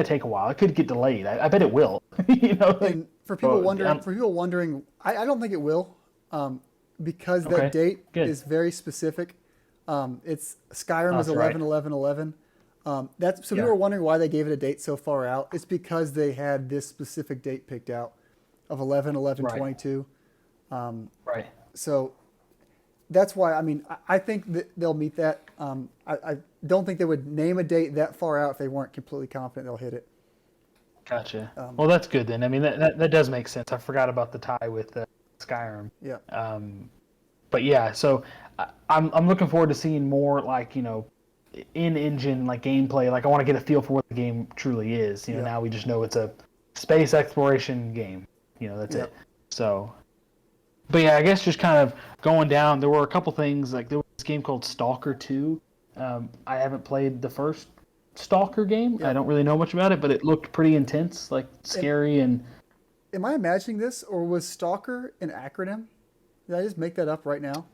take a while. It could get delayed. I bet it will. And for people wondering, I don't think it will, because that date is very specific. It's Skyrim is 11/11/11. People are wondering why they gave it a date so far out. It's because they had this specific date picked out of 11/11/22. Right. So that's why, I think that they'll meet that. I don't think they would name a date that far out if they weren't completely confident they'll hit it. Gotcha. Well, that's good then. I mean, that does make sense. I forgot about the tie with Skyrim. Yeah. But yeah, so I'm looking forward to seeing more like in-engine like gameplay. Like I want to get a feel for what the game truly is. Now we just know it's a space exploration game. That's it. So. But yeah, I guess just kind of going down, there were a couple things, like there was this game called Stalker 2. I haven't played the first Stalker game. I don't really know much about it, but it looked pretty intense, like scary and... Am I imagining this, or was Stalker an acronym? Did I just make that up right now?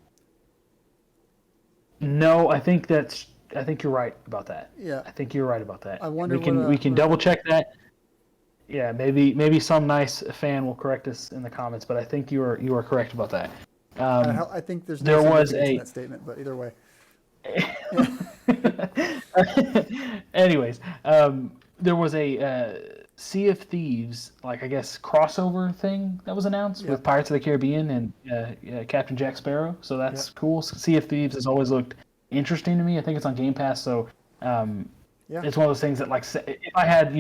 No, I think you're right about that. Yeah. I think you're right about that. I wonder we can double check that. Yeah, maybe some nice fan will correct us in the comments, but I think you are correct about that. I think there was in that statement, but either way. Anyways, there was a Sea of Thieves, like I guess crossover thing that was announced with Pirates of the Caribbean and Captain Jack Sparrow. So that's cool. Sea of Thieves has always looked interesting to me. I think it's on Gamepass, so. It's one of those things that, like, if I had,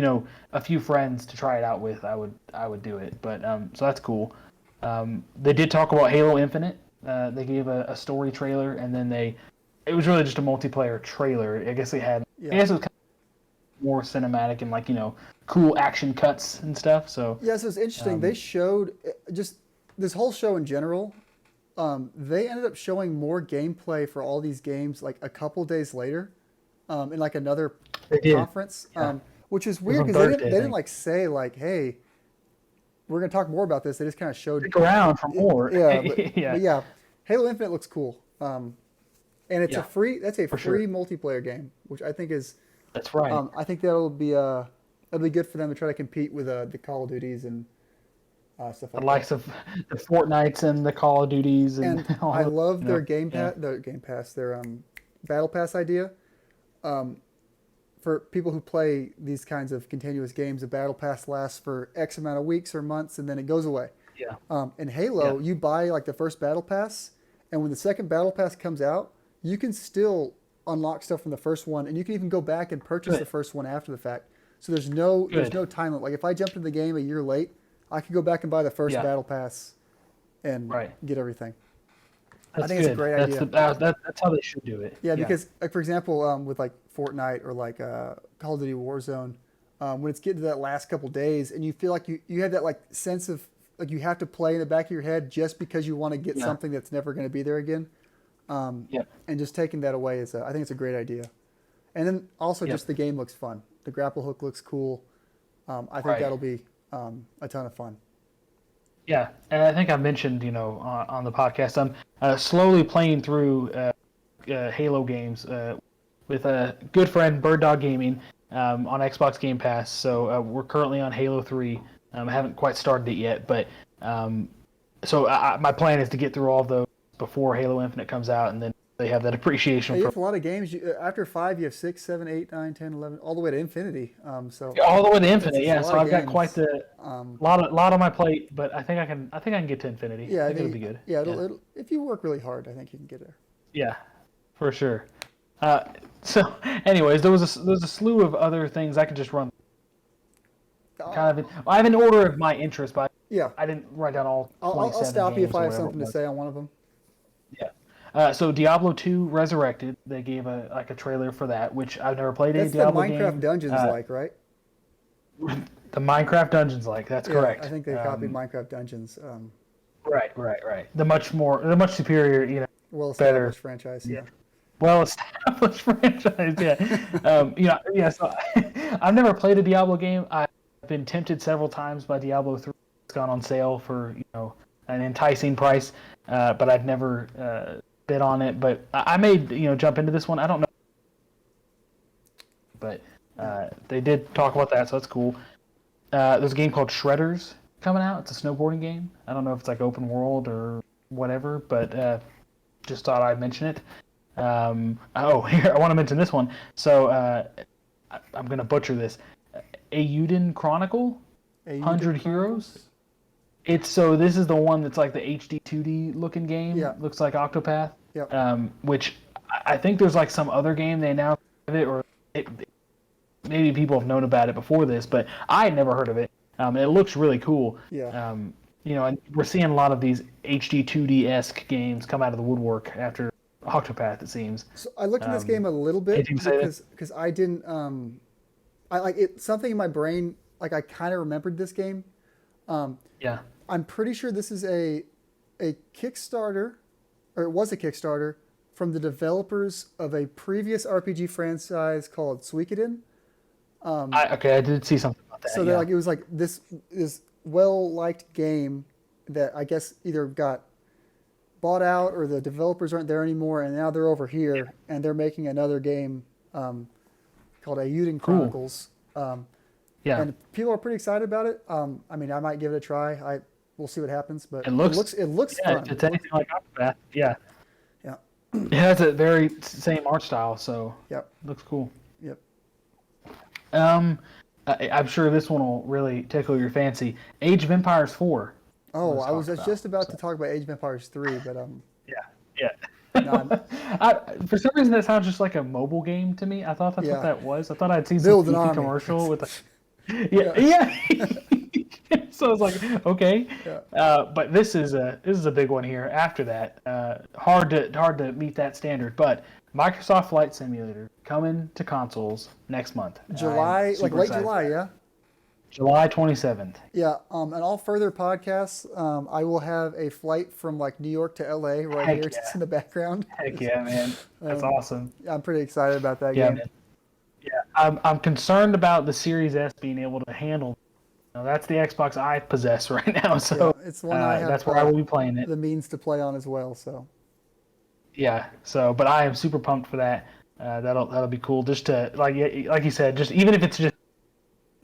a few friends to try it out with, I would do it. But so that's cool. They did talk about Halo Infinite. They gave a story trailer, and then it was really just a multiplayer trailer. I guess I guess it was kind of more cinematic and like cool action cuts and stuff. So so it's interesting. They showed just this whole show in general. They ended up showing more guemeplay for all these games like a couple days later. In like another conference, which is weird because they didn't like say like, hey, we're gonna talk more about this. They just kind of showed. Stick around for more. But yeah, Halo Infinite looks cool, and it's a free multiplayer game, which I think is. That's right. I think that'll be good for them to try to compete with the Call of Duties and stuff like that. The likes of the Fortnites and the Call of Duties and all I love their Game Pass, their Battle Pass idea. For people who play these kinds of continuous games, the Battle Pass lasts for X amount of weeks or months, and then it goes away. Yeah. In Halo, you buy like the first Battle Pass, and when the second Battle Pass comes out, you can still unlock stuff from the first one, and you can even go back and purchase the first one after the fact. So there's no time limit. Like if I jumped into the game a year late, I could go back and buy the first Battle Pass and get everything. I think it's a great idea. That's how they should do it. Yeah, because like for example, with like Fortnite or like Call of Duty Warzone, when it's getting to that last couple days, and you feel like you have that like sense of like you have to play in the back of your head just because you want to get something that's never going to be there again. And just taking that away I think it's a great idea. And then also just the game looks fun. The grapple hook looks cool. I think that'll be a ton of fun. Yeah, and I think I mentioned, on the podcast, I'm slowly playing through Halo games with a good friend Bird Dog Gaming on Xbox Gamepass. So we're currently on Halo 3. I haven't quite started it yet, but my plan is to get through all of those before Halo Infinite comes out, and then they have that appreciation You for have a lot of games. After 5, you have 6, 7, 8, 9, 10, 11, all the way to Infinity. So all the way to Infinite. it's a Yeah, lot so of I've got games. quite the lot on my plate, but I think I can get to Infinity. Yeah, I think it'll be good. Yeah, it'll, if you work really hard, I think you can get there. Yeah, for sure. So, anyways, there's a slew of other things I could just run. I have an order of my interest, but Yeah, I didn't write down all 27 I'll stop you games if or I have whatever something it to was. say on one of them. Yeah. So Diablo 2 Resurrected, they gave a trailer for that, which I've never played That's a Diablo the game. Minecraft Dungeons right? The Minecraft Dungeons that's correct. I think they copied Minecraft Dungeons. Right. The much superior, better Well-established franchise, yeah. well-established franchise, yeah. So I've never played a Diablo game. I've been tempted several times by Diablo 3. It's gone on sale for an enticing price, but I've never bid on it. But I may jump into this one. I don't know, but they did talk about that, so that's cool. There's a game called Shredders coming out. It's a snowboarding game. I don't know if it's like open world or whatever, but just thought I'd mention it. Here, I want to mention this one. So I'm going to butcher this. Eiyuden Chronicle, 100 Heroes. This is the one that's like the HD 2D looking game. Yeah. Looks like Octopath. Yeah. Which I think there's like some other game they now have it, or maybe people have known about it before this, but I had never heard of it. It looks really cool. Yeah. And we're seeing a lot of these HD 2D-esque games come out of the woodwork after Octopath, it seems. So I looked at this game a little bit because I didn't. I like it. Something in my brain, like I kind of remembered this game. Yeah. I'm pretty sure this is a Kickstarter, or it was a Kickstarter from the developers of a previous RPG franchise called Suikoden. I did see something about that. So it was like this well-liked game that I guess either got bought out or the developers aren't there anymore, and now they're over here and they're making another game called Eiyuden Chronicles. And people are pretty excited about it. I mean, I might give it a try. We'll see what happens, but it looks fun. If it's anything like Octopath, yeah. Yeah. It has a very same art style, so Yep. it looks cool. Yep. I'm sure this one will really tickle your fancy. Age of Empires 4. Oh, I was just about to talk about Age of Empires 3, but Yeah. no, For some reason, that sounds just like a mobile game to me. I thought that's what that was. I thought I'd seen Build some an goofy army. commercial with yeah. So I was like, okay. But this is a big one here. After that, hard to meet that standard. But Microsoft Flight Simulator coming to consoles next month. July, like late July, yeah. July 27th. Yeah, and all further podcasts, I will have a flight from like New York to LA right here, just in the background. Heck yeah, man. That's awesome. I'm pretty excited about that game. Man. Yeah, I'm concerned about the Series S being able to handle. That's the Xbox I possess right now, so it's one I have. That's where I will be playing it. The means to play on as well, so. Yeah. So, but I am super pumped for that. That'll be cool. Just to like you said, just even if it's just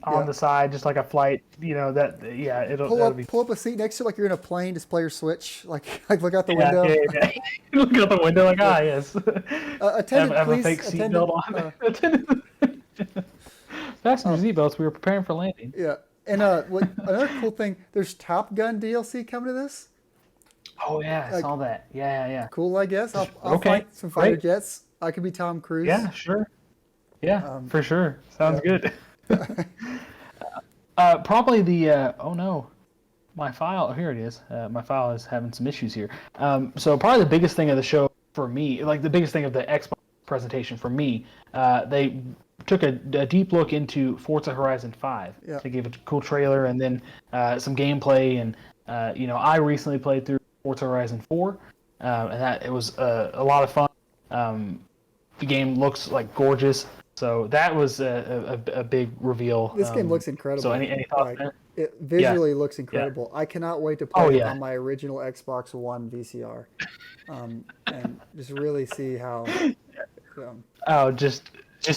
on the side, just like a flight, it'll be pull up a seat next to you like you're in a plane, just play your Switch, like look out the window. Yeah. Look out the window like, yes. Attendant, have please. a fake seatbelt on. Fasten your seatbelts. We were preparing for landing. Yeah, and another cool thing, there's Top Gun DLC coming to this. Oh yeah, I saw that. Yeah. Cool, I guess. I'll fight some fighter jets. I could be Tom Cruise. Yeah, sure. Yeah, for sure. Sounds good. Probably the oh no, my file. Here it is. My file is having some issues here. So probably the biggest thing of the show for me, like the biggest thing of the Xbox presentation for me, they took a deep look into Forza Horizon 5. Yeah. They gave a cool trailer and then some gameplay, and I recently played through Forza Horizon 4, and it was a lot of fun. The game looks like gorgeous. So that was a big reveal. This game looks incredible. So any thoughts there? It visually looks incredible. I cannot wait to play it on my original Xbox One VCR, and just really see how. Just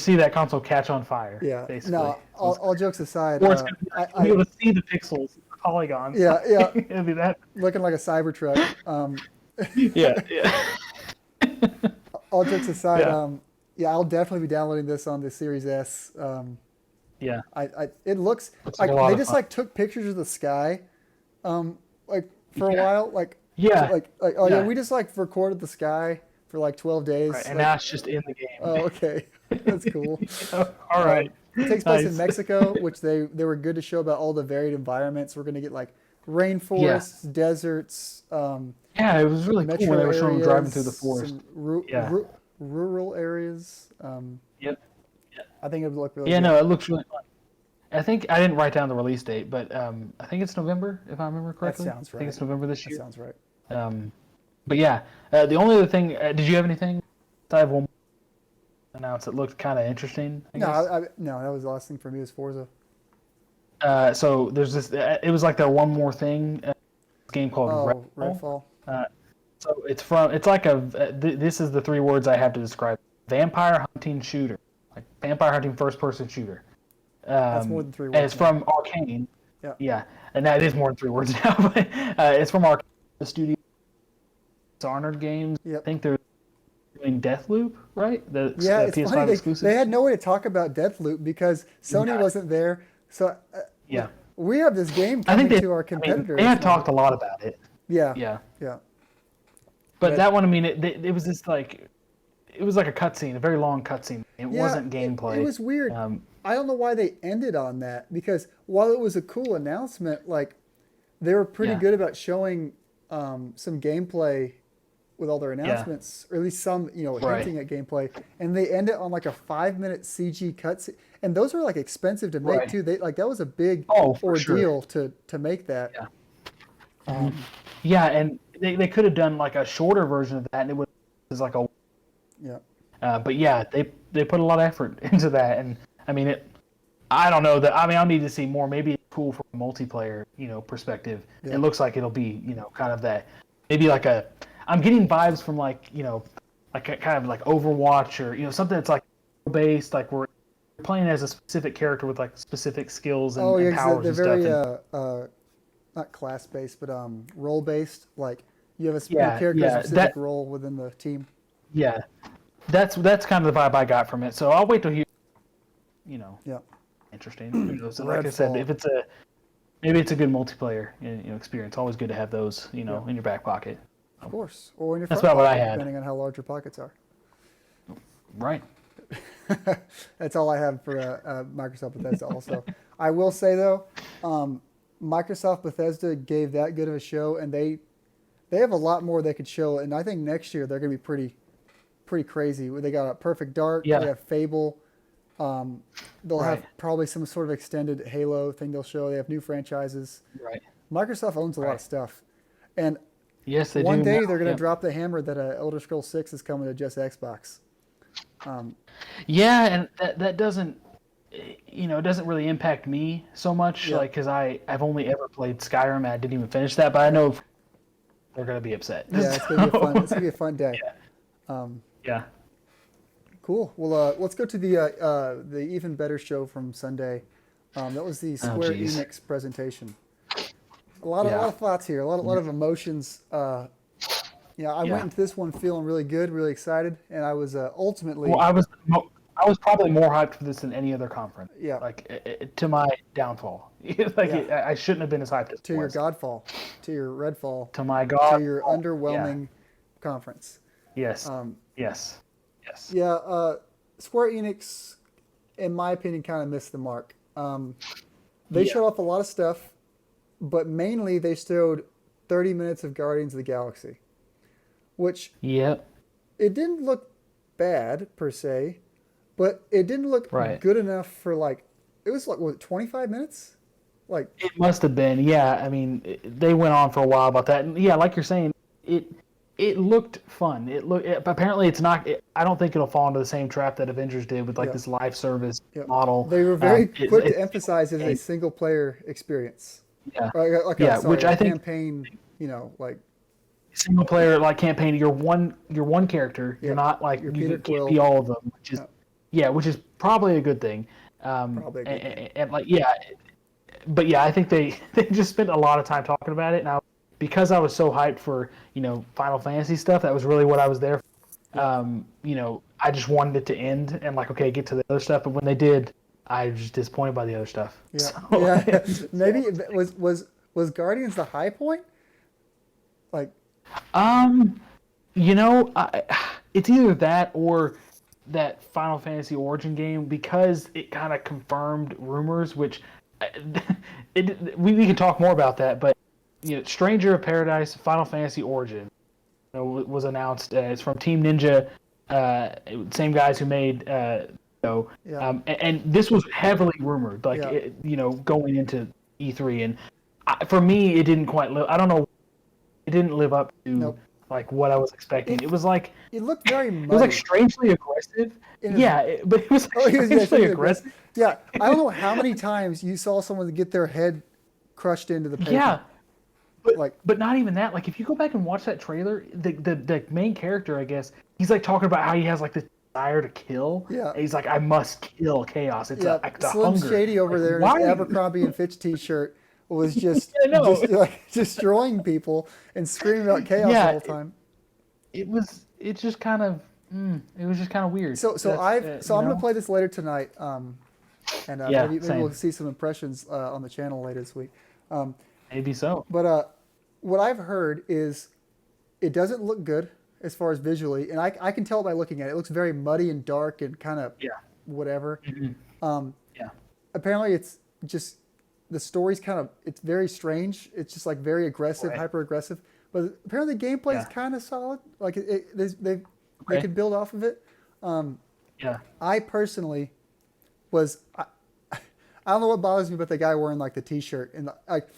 see that console catch on fire. Yeah. Basically. No, all jokes aside, or it's gonna be able to see the pixels, the polygons. Yeah. It'll be that. Looking like a Cybertruck. Yeah. All jokes aside, I'll definitely be downloading this on the Series S. It looks like they just like took pictures of the sky, like for a while, we just like recorded the sky for like 12 days. Right, and now it's just in the game. Oh, okay, that's cool. All right. It takes place in Mexico, which they were good to show about all the varied environments. We're gonna get like rainforests, deserts. It was really cool when they were showing them driving through the forest. Rural areas. I think it would look really good. No, it looks really fun. I think I didn't write down the release date, but I think it's November, if I remember correctly. That sounds right. I think it's November this year. That sounds right. But the only other thing, did you have anything? I have one announced that looked kind of interesting. No, that was the last thing for me was Forza. So there's this. It was like their one more thing. Game called Redfall. So it's like this is the three words I have to describe: vampire hunting shooter, like vampire hunting first-person shooter. That's more than 3 words. And it's from Arcane. Yeah, and that is more than 3 words now. But it's from Arcane, the studio. Dishonored games. Yep. I think they're doing Deathloop, right? It's PS5 funny. exclusive. They had no way to talk about Deathloop because Sony wasn't there. So we have this game coming to our competitors. They had talked a lot about it. Yeah. But that one, it was just like, it was like a cutscene, a very long cutscene. It wasn't gameplay. It was weird. I don't know why they ended on that, because while it was a cool announcement, like they were pretty good about showing some gameplay with all their announcements, or at least some, hinting at gameplay, and they end it on like a 5-minute CG cutscene, and those are like expensive to make too. They that was a big ordeal to make that. And they could have done like a shorter version of that, and it was like a but they put a lot of effort into that, and I don't know that. I'll need to see more. Maybe it's cool from a multiplayer, perspective. It looks like it'll be, kind of that. Maybe like I'm getting vibes from like a kind of like Overwatch, or something that's like based, like we're playing as a specific character with like specific skills and, and powers and very, stuff. not class based, but role based. Like you have your character has a specific role within the team. Yeah, that's kind of the vibe I got from it. So I'll wait till interesting. So like I said, if maybe it's a good multiplayer experience. Always good to have those in your back pocket. Of course, or in your that's front about pocket, what I had. Depending on how large your pockets are. Right. That's all I have for Microsoft Bethesda. Also, I will say though, Microsoft Bethesda gave that good of a show, and they have a lot more they could show, and I think next year they're going to be pretty crazy. They got a Perfect Dark. They have Fable. They'll have probably some sort of extended Halo thing they'll show. They have new franchises. Right. Microsoft owns a lot of stuff, and yes, they do. One day they're going to drop the hammer that Elder Scrolls 6 is coming to just Xbox. And that doesn't, it doesn't really impact me so much, because I've only ever played Skyrim and I didn't even finish that, but I know they're going to be upset. Yeah, it's going to be a fun day. Cool. Well, let's go to the even better show from Sunday. That was the Square-Enix presentation. A lot of thoughts here. A lot of emotions. I went into this one feeling really good, really excited, and I was ultimately. Well, I was probably more hyped for this than any other conference. Yeah. Like to my downfall. I shouldn't have been as hyped as to your Godfall, to your Redfall, to my God, to your underwhelming conference. Yes. Yes. Yeah. Square Enix, in my opinion, kind of missed the mark. They showed off a lot of stuff, but mainly they showed 30 minutes of Guardians of the Galaxy, which it didn't look bad per se, but it didn't look good enough for it was 25 minutes? It must have been, they went on for a while about that. And like you're saying, it looked fun. Apparently it's not. I don't think it'll fall into the same trap that Avengers did with like Yeah. this live service Yeah. model. They were very quick to It's emphasize it as a single player experience. yeah, Like yeah, which a I think campaign, like single player like campaign. You're one character. You're yeah, not like you're you Peter can't be Quill. all of them, which is Yeah, which is probably a good thing. probably a good thing. And like but yeah, I think they they just spent a lot of time talking about it. Now because I was so hyped for Final Fantasy stuff, that was really what I was there for. Yeah. I just wanted it to end and like, okay, get to the other stuff. But when they did, I was just disappointed by the other stuff. Yeah. So, Yeah. Maybe was Guardians the high point? Like, it's either that or that Final Fantasy Origin game because it kind of confirmed rumors, which we can talk more about that. But Stranger of Paradise, Final Fantasy Origin, was announced. It's from Team Ninja, same guys who made yeah. and this was heavily rumored, like Yeah. going into E3, and for me, it didn't quite live. I don't know, it didn't live up to Nope. like what I was expecting. It was like It looked very it was like muddy. strangely aggressive. But it was Oh, like he was strangely aggressive. aggressive. Yeah, I don't know how many times you saw someone get their head crushed into the paper. Yeah, but Like, but not even that. Like if you go back and watch that trailer, the main character, I guess, he's like talking about how he has like this desire to kill. Yeah. And he's like, I must kill chaos. It's yeah, it's a Slim hunger. Shady over Like, there in why his are you- Abercrombie and Fitch T-shirt was just I know. just like destroying people and screaming about chaos Yeah, the whole time. It's just kind of it was just kind of weird. So That's, I'm gonna play this later tonight, and Yeah, maybe same. we'll see some impressions on the channel later this week. Maybe so. But what I've heard is it doesn't look good as far as visually, and I can tell by looking at it. It looks very muddy and dark and kind of Yeah. whatever. Yeah. Apparently, it's just the story's kind of it's very strange. It's just like very aggressive, Right. hyper aggressive. But apparently, the gameplay is Yeah. kind of solid. Like they Okay. could build off of it. Yeah. I personally was I don't know what bothers me about the guy wearing like the T-shirt and like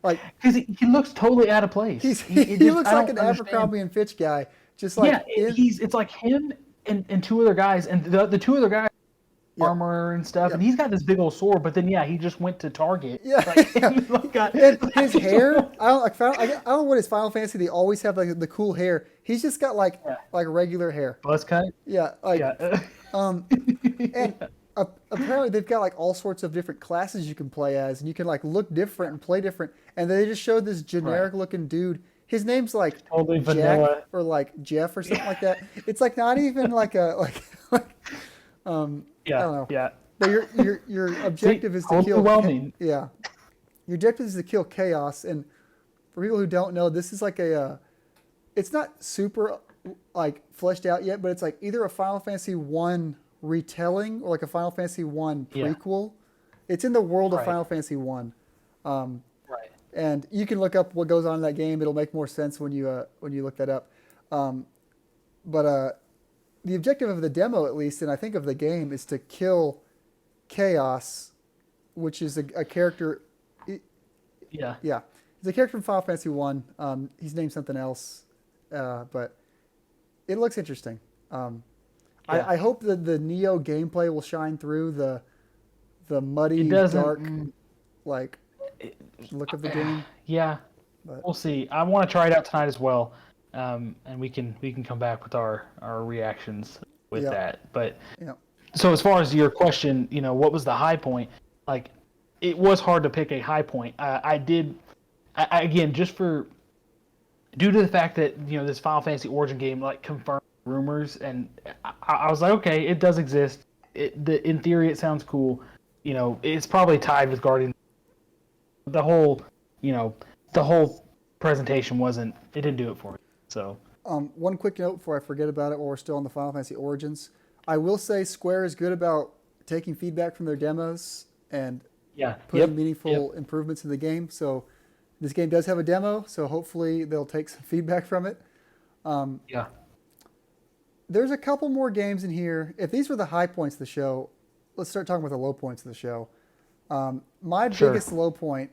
Because he looks totally out of place. he looks I like don't an understand. Abercrombie and Fitch guy, just like It's like him and two other guys, and the two other guys Yeah. armor and stuff, Yeah. and he's got this big old sword. But then he just went to Target. Yeah. Like, and, like, got, and his hair. I don't know what his Final Fantasy. They always have like the cool hair. He's just got like regular hair. buzz cut. Yeah, like Yeah. and apparently they've got like all sorts of different classes you can play as, and you can like look different and play different. And they just showed this generic looking dude. His name's like Totally Jack vanilla. or like Jeff or something like that. It's like not even like a like I don't know. Yeah. But your objective is to kill. Overwhelming. Yeah, your objective is to kill chaos. And for people who don't know, this is like it's not super like fleshed out yet, but it's like either a Final Fantasy 1 retelling or like a Final Fantasy 1 prequel. It's in the world of Right. Final Fantasy 1. Right. And you can look up what goes on in that game. It'll make more sense when you look that up. But the objective of the demo, at least, and I think of the game, is to kill Chaos, which is a character. Yeah. Yeah, he's a character from Final Fantasy 1. He's named something else, but it looks interesting. I hope that the Neo gameplay will shine through the muddy, dark, like look of the game. Yeah. But We'll see. I want to try it out tonight as well, and we can come back with our reactions with that. But yeah, so as far as your question, what was the high point? Like, it was hard to pick a high point. Again, just due to the fact that this Final Fantasy Origin game like confirmed rumors, and I was like, okay, it does exist. In theory, it sounds cool. It's probably tied with Guardian. The whole presentation didn't do it for me. So one quick note before I forget about it while we're still on the Final Fantasy Origins. I will say Square is good about taking feedback from their demos and putting meaningful improvements in the game. So this game does have a demo, so hopefully they'll take some feedback from it. There's a couple more games in here. If these were the high points of the show, let's start talking about the low points of the show. My biggest low point,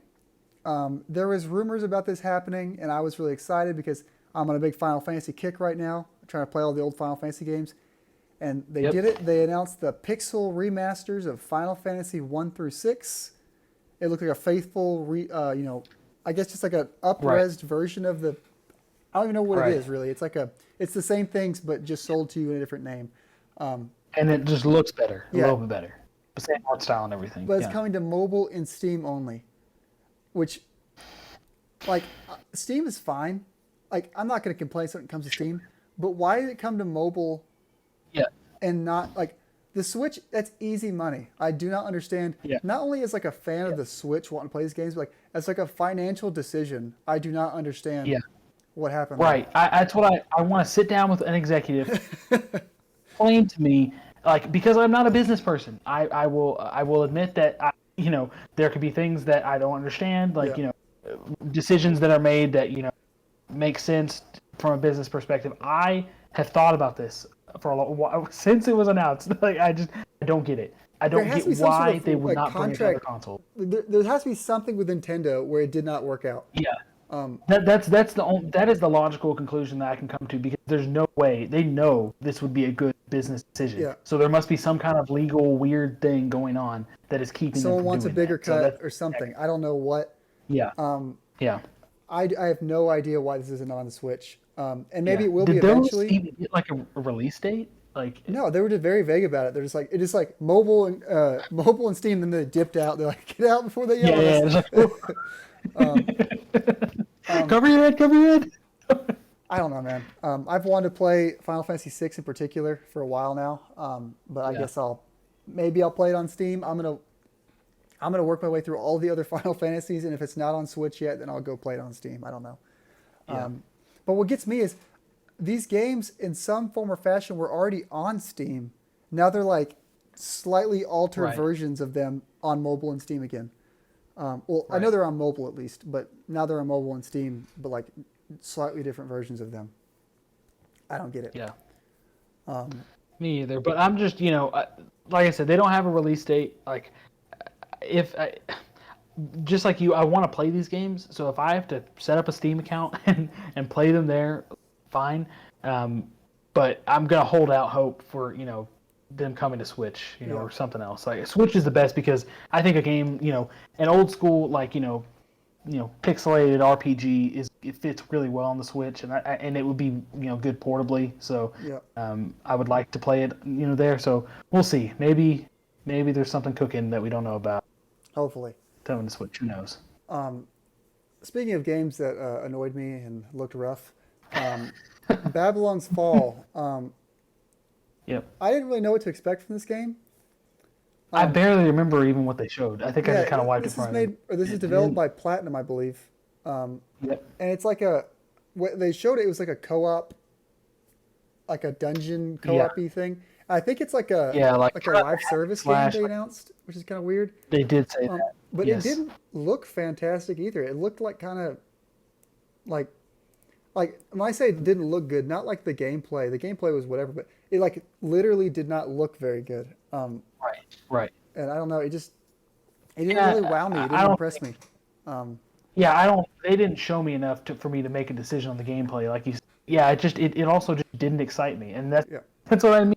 there was rumors about this happening, and I was really excited because I'm on a big Final Fantasy kick right now. I'm trying to play all the old Final Fantasy games. And they Yep. did it. They announced the pixel remasters of Final Fantasy 1 through 6. It looked like a faithful, I guess just like an Right. up-resed version of the. I don't even know what it Right. is really. It's the same things but just sold to you in a different name. And it just looks better, a Yeah. little bit better. The same art style and everything. But it's Yeah. coming to mobile and Steam only, which, like, Steam is fine. Like, I'm not going to complain when it comes to Steam, but why did it come to mobile Yeah. and not like the Switch? That's easy money. I do not understand. Yeah. Not only as like a fan of the Switch wanting to play these games, but like as like a financial decision, I do not understand Yeah. what happened. Right. That's what I want to sit down with an executive, explain to me, like, because I'm not a business person. I will admit that there could be things that I don't understand, like Yeah. decisions that are made that make sense from a business perspective. I have thought about this for a while since it was announced. Like I don't get it. I don't There has get to be some sort why of, they would like, not bring another contract. console. There has to be something with Nintendo where it did not work out. Yeah. Um, That is the logical conclusion that I can come to, because there's no way they know this would be a good business decision. Yeah. So there must be some kind of legal weird thing going on that is keeping them Someone from wants a doing bigger that. So cut that's- or something. I don't know what. Yeah. Yeah. I have no idea why this isn't on the Switch. And maybe it will Did be those eventually. even get like a release date? Like No, they were just very vague about it. They're just like it's just like mobile and Steam. Then they dipped out. They're like, get out before they yell at us. It's like, cover your head, cover your head. I don't know, man. I've wanted to play Final Fantasy VI in particular for a while now, but I guess maybe I'll play it on Steam. I'm gonna work my way through all the other Final Fantasies, and if it's not on Switch yet, then I'll go play it on Steam. I don't know. Yeah. But what gets me is these games, in some form or fashion, were already on Steam. Now they're like slightly altered Right. versions of them on mobile and Steam again. I know Right. they're on mobile at least, but now they're on mobile and Steam, but like slightly different versions of them. I don't get it. Yeah. Me either. But I'm just, like I said, they don't have a release date. Like, just like you, I want to play these games. So if I have to set up a Steam account and play them there, fine. But I'm gonna hold out hope for them coming to Switch, or something else. Like Switch is the best because I think a game, an old school like pixelated RPG it fits really well on the Switch, and it would be good portably. So I would like to play it there. So we'll see. Maybe there's something cooking that we don't know about. Hopefully. Coming to Switch, who knows? Speaking of games that annoyed me and looked rough, Babylon's Fall. Yep. I didn't really know what to expect from this game. I barely remember even what they showed. I think I just kind of wiped it this is from made, or this is developed by Platinum, I believe. Yep. And it's like they showed it was like a co-op, like a dungeon co-op-y thing. I think it's like a like a live service game Slash, they announced, which is kind of weird. They did say that. But Yes. it didn't look fantastic either. It looked like kind of like when I say it didn't look good, not like the gameplay. The gameplay was whatever, but it like literally did not look very good. Right. And I don't know, it didn't really wow me. It didn't impress me. They didn't show me enough for me to make a decision on the gameplay. Like you said. Yeah, it also just didn't excite me, and that's what I mean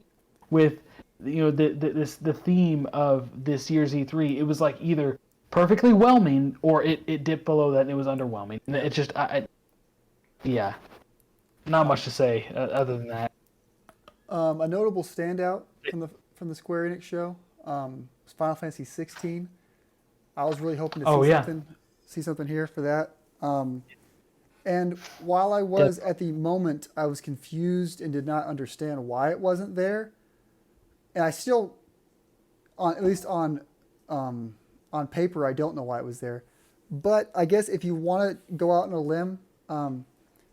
with the theme of this year's E3. It was like either perfectly whelming or it dipped below that and it was underwhelming. And it just not much to say other than that. A notable standout from the Square-Enix show was Final Fantasy 16. I was really hoping to see something here for that. And while I was at the moment, I was confused and did not understand why it wasn't there. And I still, at least on paper, I don't know why it was there. But I guess if you want to go out on a limb,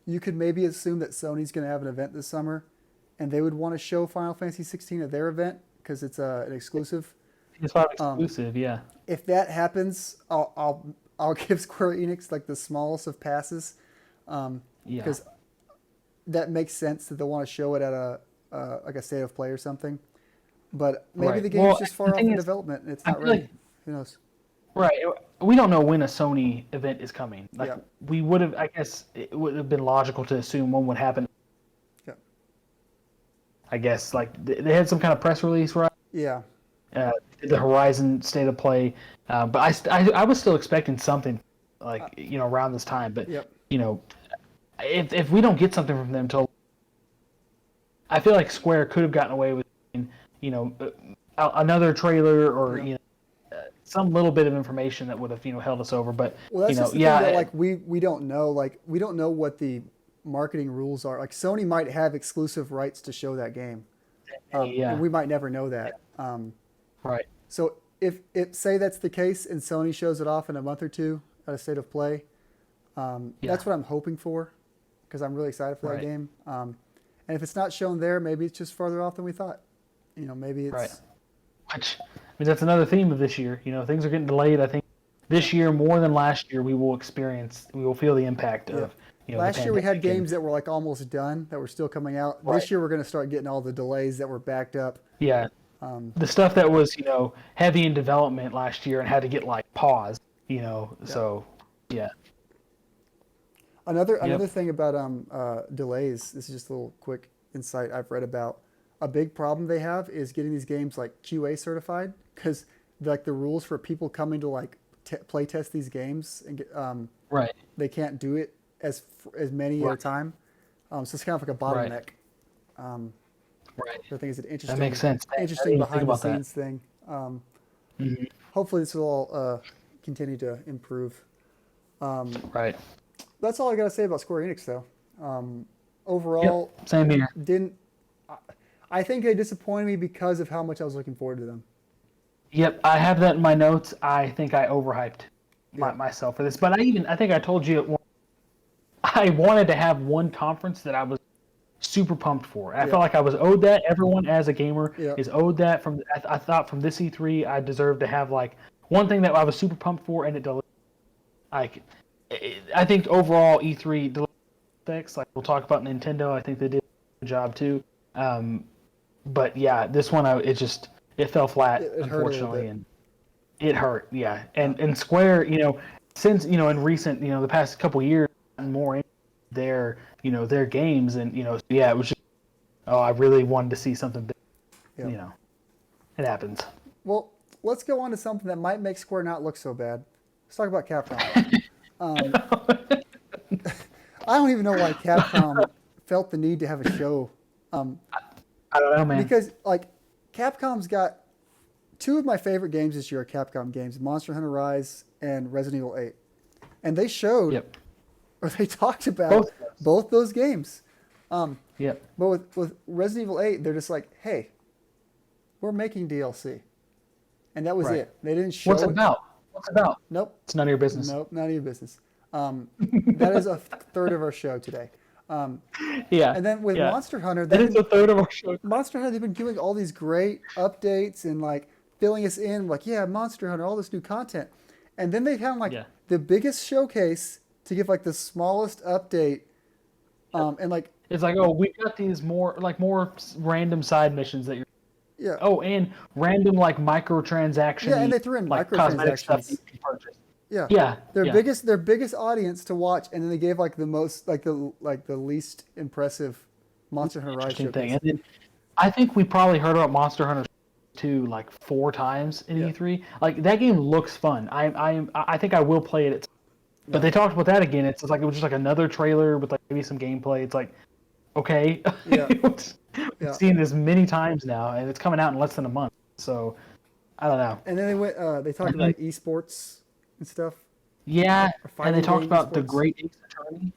you could maybe assume that Sony's going to have an event this summer, and they would want to show Final Fantasy 16 at their event because it's an exclusive. It's not exclusive, yeah. If that happens, I'll give Square Enix like the smallest of passes, because that makes sense that they'll want to show it at a state of play or something. But maybe the game's just far off in development and it's not ready. Who knows? Right. we don't know when a Sony event is coming. Like Yeah. we would have, I guess it would have been logical to assume one would happen. Yeah. I guess like they had some kind of press release, right? Yeah. The Horizon State of Play, but I was still expecting something like around this time. But Yep. If we don't get something from them till, I feel like Square could have gotten away with another trailer or some little bit of information that would have held us over. But Well, that's just the thing that like we don't know. Like we don't know what the marketing rules are. Like Sony might have exclusive rights to show that game. And we might never know that. Right. So if say that's the case and Sony shows it off in a month or two at a State of Play, that's what I'm hoping for, because I'm really excited for that game. And if it's not shown there, maybe it's just farther off than we thought. Maybe it's right. Which, I mean, that's another theme of this year. Things are getting delayed. I think this year more than last year we will feel the impact of. Last year we had games that were like almost done that were still coming out. Right. This year we're going to start getting all the delays that were backed up. Yeah. The stuff that was heavy in development last year and had to get like paused. So yeah. Another thing about delays. This is just a little quick insight I've read about. A big problem they have is getting these games like QA certified, because like the rules for people coming to like play test these games and get they can't do it as many at a time. So it's kind of like a bottleneck. So I think it's an interesting. That makes sense. Interesting behind the scenes thing. Hopefully this will all continue to improve. Right. That's all I got to say about Square-Enix, though. Overall, same here. I think they disappointed me because of how much I was looking forward to them. Yep, I have that in my notes. I think I overhyped myself for this, but I think I told you I wanted to have one conference that I was super pumped for. I felt like I was owed that. Everyone as a gamer is owed that. I thought from this E3 I deserved to have like one thing that I was super pumped for, and it delivered. Like, I think overall E3 delivered things. Like we'll talk about Nintendo. I think they did a good job too. But yeah, this one it fell flat, unfortunately, and it hurt. Yeah, and Square, since in recent the past couple years, more in their their games, and it was just I really wanted to see something big. It happens. Well, let's go on to something that might make Square not look so bad. Let's talk about Capcom. I don't even know why Capcom felt the need to have a show. I don't know, man. Because like Capcom's got two of my favorite games this year are Capcom games, Monster Hunter Rise and Resident Evil 8. And they showed or they talked about both those games. But with Resident Evil 8, they're just like, hey, we're making DLC. And that was it. They didn't show What's it about? Nope. It's none of your business. Nope, none of your business. That is a third of our show today. And then with Monster Hunter, that is a third of our show. Monster Hunter, they've been doing all these great updates and like filling us in, like Monster Hunter, all this new content, and then they found like the biggest showcase to give like the smallest update, and like it's like we got these more random side missions that you're and random like microtransactions. And they threw in like microtransactions stuff you can purchase. Their biggest audience to watch, and then they gave like the most the least impressive Monster Hunter Rise showcase. Thing. And then I think we probably heard about Monster Hunter 2 like 4 times in E3. Like that game looks fun. I think I will play it. But they talked about that again. It's like it was just like another trailer with like maybe some gameplay. It's like okay, we've seen this many times now, and it's coming out in less than a month. So I don't know. And then they went. They talked about esports and stuff. Yeah, and they talked about the Great Ace Attorney.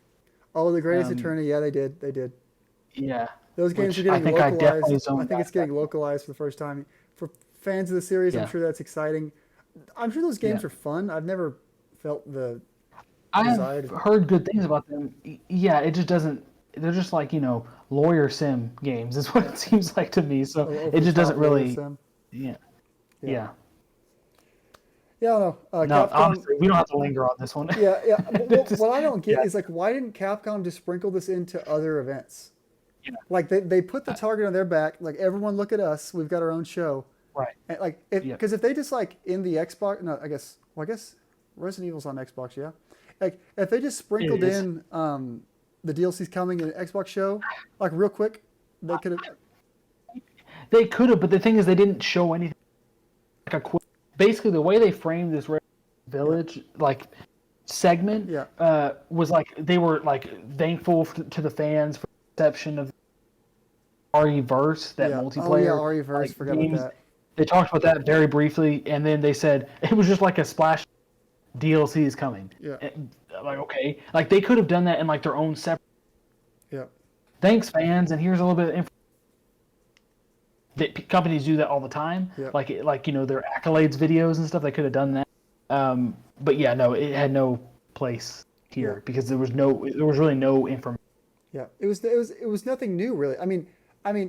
Oh, the Great Ace Attorney. Yeah, they did. Yeah. Those games are getting localized. I think it's getting localized for the first time. For fans of the series, I'm sure that's exciting. I'm sure those games are fun. I've never felt the desire. I've heard good things about them. Yeah, it just doesn't. They're just like lawyer sim games. Is what it seems like to me. So it just doesn't really. Yeah. Yeah, I don't know. No, Capcom, honestly, we don't have to linger on this one. Yeah. Well, what I don't get is like, why didn't Capcom just sprinkle this into other events? Like they put the target on their back. Like everyone, look at us. We've got our own show. Right. And like, because if they just like in the Xbox, no, I guess Resident Evil's on Xbox, yeah. Like if they just sprinkled in the DLCs coming in an Xbox show, like real quick, they could have. They could have, but the thing is, they didn't show anything. Like a quick, basically, the way they framed this Village like segment was like they were like thankful to the fans for the reception of RE-verse, that multiplayer. Oh yeah, RE-verse. Like, forgot about that. They talked about that very briefly, and then they said it was just like a splash. DLC is coming. Yeah. And, like, okay, like they could have done that in like their own separate. Yeah. Thanks, fans, and here's a little bit of information. That companies do that all the time. Yeah. Like their accolades videos and stuff. They could have done that. But yeah, no, it had no place here because there was really no information. Yeah, it was nothing new really. I mean,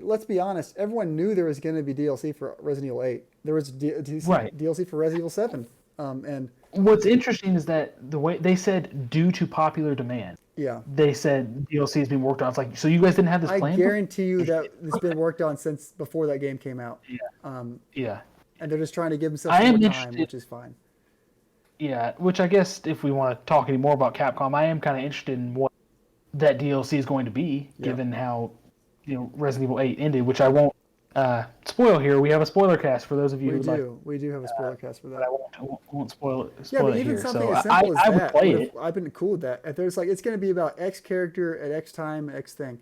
let's be honest. Everyone knew there was going to be DLC for Resident Evil 8. There was DLC for Resident Evil 7. And what's interesting is that the way they said due to popular demand. Yeah. They said DLC has been worked on. It's like, so you guys didn't have this plan? I guarantee you that it's been worked on since before that game came out. Yeah. And they're just trying to give themselves more time, which is fine. Yeah, which I guess if we want to talk any more about Capcom, I am kind of interested in what that DLC is going to be, given how Resident Evil 8 ended, which I won't spoil here. We have a spoiler cast for those of you who like. We do have a spoiler cast for that. But I won't spoil it. Yeah, but even here. something So as simple as I that. would play it. I've been cool with that. If there's like, it's going to be about X character at X time, X thing.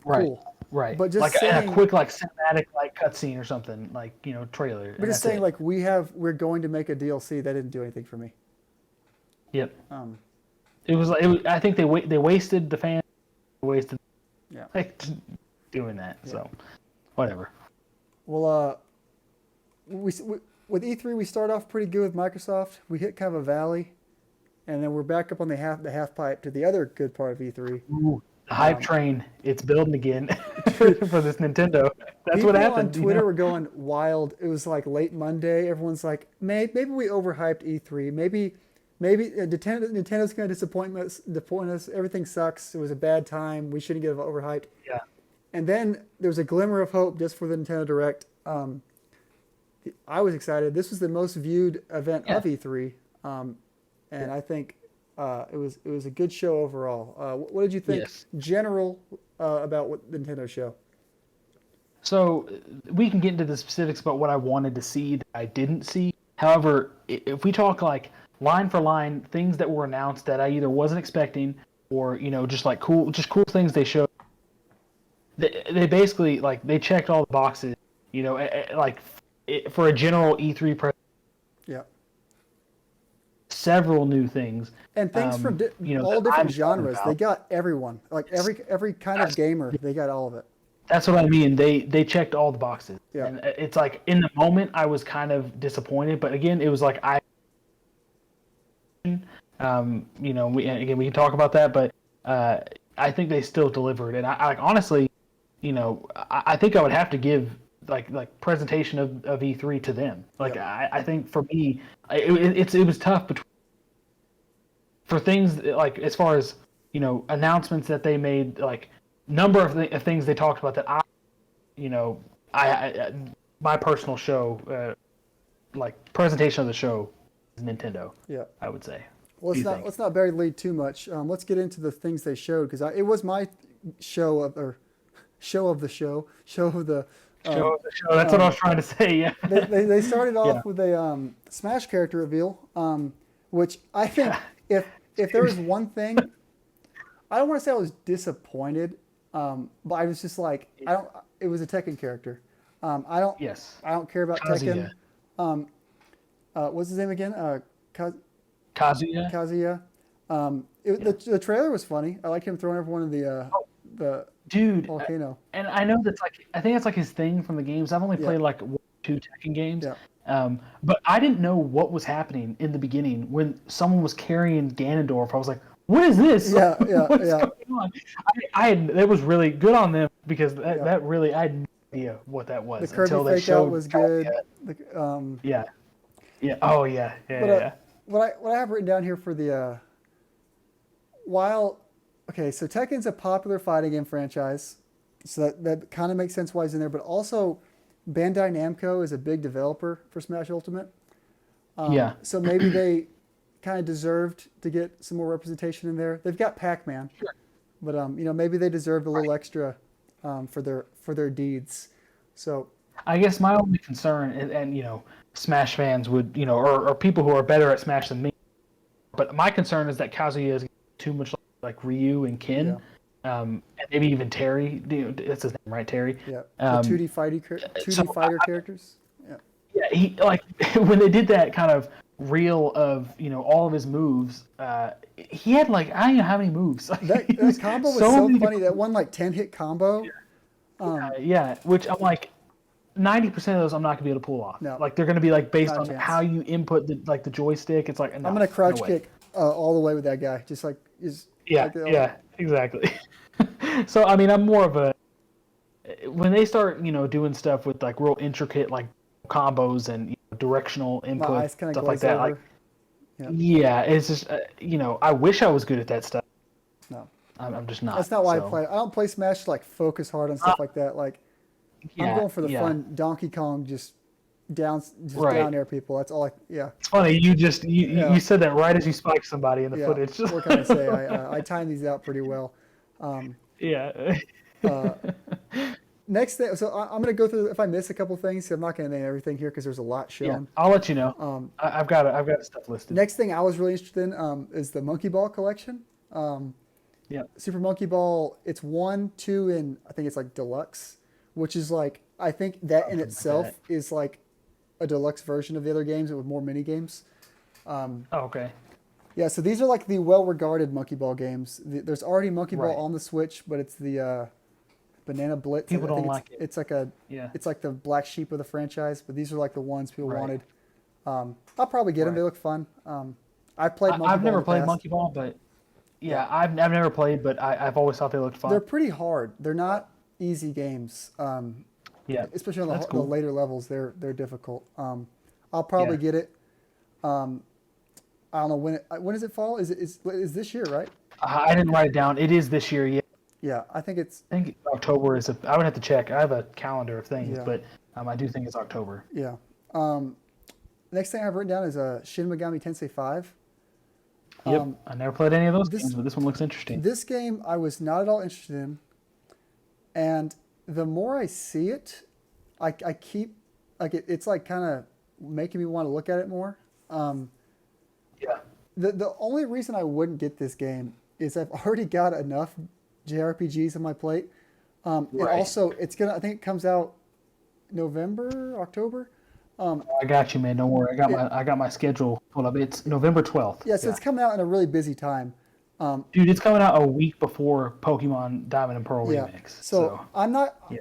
Right. Cool. Right. But just like saying, a quick like cinematic like cutscene or something, like trailer. But just saying like we're going to make a DLC, that didn't do anything for me. Yep. I think they wasted the fans. Wasted. Yeah. Like doing that. Yeah. So, whatever. Well, with E3 we start off pretty good with Microsoft. We hit kind of a valley, and then we're back up on the half pipe to the other good part of E3. Ooh, the hype train, it's building again for this Nintendo. That's what happened. People on Twitter were going wild. It was like late Monday. Everyone's like, maybe we overhyped E3. Maybe Nintendo's going to disappoint us. Everything sucks. It was a bad time. We shouldn't get overhyped. Yeah. And then there was a glimmer of hope just for the Nintendo Direct. I was excited. This was the most viewed event of E3, and I think it was a good show overall. What did you think, general, about what the Nintendo show? So we can get into the specifics about what I wanted to see that I didn't see. However, if we talk like line for line, things that were announced that I either wasn't expecting or just cool things they showed. They basically they checked all the boxes, for a general E3 presentation. Yeah. Several new things. And things from all different genres. They got everyone, like every kind of gamer. They got all of it. That's what I mean. They checked all the boxes. Yeah. And it's like in the moment I was kind of disappointed, but again it was like we can talk about that, but I think they still delivered, and I honestly. I think I would have to give like presentation of E3 to them. I think for me, it was tough for things like as far as announcements that they made, like number of things they talked about that I my personal show presentation of the show is Nintendo. Yeah, I would say. Well, let's not bury the lead too much. Let's get into the things they showed because it was my show of the show. That's what I was trying to say. Yeah. They started off with a Smash character reveal, which I think if there was one thing, I don't want to say I was disappointed, but I was just like It was a Tekken character. I don't care about Kazuya. Tekken. What's his name again? Kazuya. Kazuya. The trailer was funny. I like him throwing everyone in the volcano. And I know I think that's his thing from the games. I've only played 2 Tekken games. Yeah. But I didn't know what was happening in the beginning when someone was carrying Ganondorf. I was like, what is this? What's going on? It was really good on them because that really, I had no idea what that was. The Kirby fake out was good. Yeah. Oh, yeah. What I have written down here for the so Tekken's a popular fighting game franchise, so that kind of makes sense why he's in there. But also, Bandai Namco is a big developer for Smash Ultimate. So maybe they kind of deserved to get some more representation in there. They've got Pac-Man, Sure. but maybe they deserved a little extra for their deeds. So I guess my only concern, and Smash fans would, or people who are better at Smash than me, but my concern is that Kazuya is too much like Ryu and Ken, and maybe even Terry. That's his name, right? Terry. Yeah, the 2D fighter characters. Yeah. Yeah, he like when they did that kind of reel of all of his moves. He had like I don't know how many moves. That combo was so funny. That one like 10-hit combo. Yeah, which I'm like 90% of those I'm not gonna be able to pull off. No. Like they're gonna be like based Not a on chance. how you input the joystick. It's like no, I'm gonna crouch no way. kick all the way with that guy. Just like Exactly. So I mean, I'm more of a when they start doing stuff with like real intricate like combos and directional input my eyes kind of stuff glaze like that. over. Like yeah, it's just I wish I was good at that stuff. No, I'm just not. that's not why so. I play. I don't play Smash to, like focus hard on stuff like that. Like I'm going for the fun Donkey Kong just down air people. That's all. It's funny you said that right as you spiked somebody in the footage. What can I say? I time these out pretty well. Yeah. Next thing, so I'm gonna go through. If I miss a couple things, I'm not gonna name everything here because there's a lot shown. Yeah, I'll let you know. I've got stuff listed. Next thing I was really interested in is the Monkey Ball collection. Super Monkey Ball. It's 1, 2, and I think it's like deluxe, which is like I think that in itself is like a deluxe version of the other games with more mini games. Okay. Yeah, so these are like the well-regarded Monkey Ball games. There's already Monkey Ball Right. on the Switch, but it's the Banana Blitz. People I think don't like it. It's like it's like the black sheep of the franchise, but these are like the ones people Right. wanted. I'll probably get them. They look fun. I've played Monkey Ball. I've never in the played past. Monkey Ball, but I've never played, but I've always thought they looked fun. They're pretty hard. They're not easy games. Especially on the later levels, they're difficult. I'll probably get it. I don't know when does it fall? Is this year, right? I didn't write it down. It is this year, yeah. Yeah, I think October is. I would have to check. I have a calendar of things, but I do think it's October. Yeah. Next thing I've written down is Shin Megami Tensei 5. Yep. I never played any of those games, but this one looks interesting. This game I was not at all interested in, and the more I see it, I keep like it's like kind of making me want to look at it more. The only reason I wouldn't get this game is I've already got enough JRPGs on my plate. And also I think it comes out November, October. I got you, man. Don't worry. I got my schedule pulled up. It's November 12th. Yeah, so it's coming out in a really busy time. Dude, it's coming out a week before Pokemon Diamond and Pearl Remix. So I'm not. Yeah.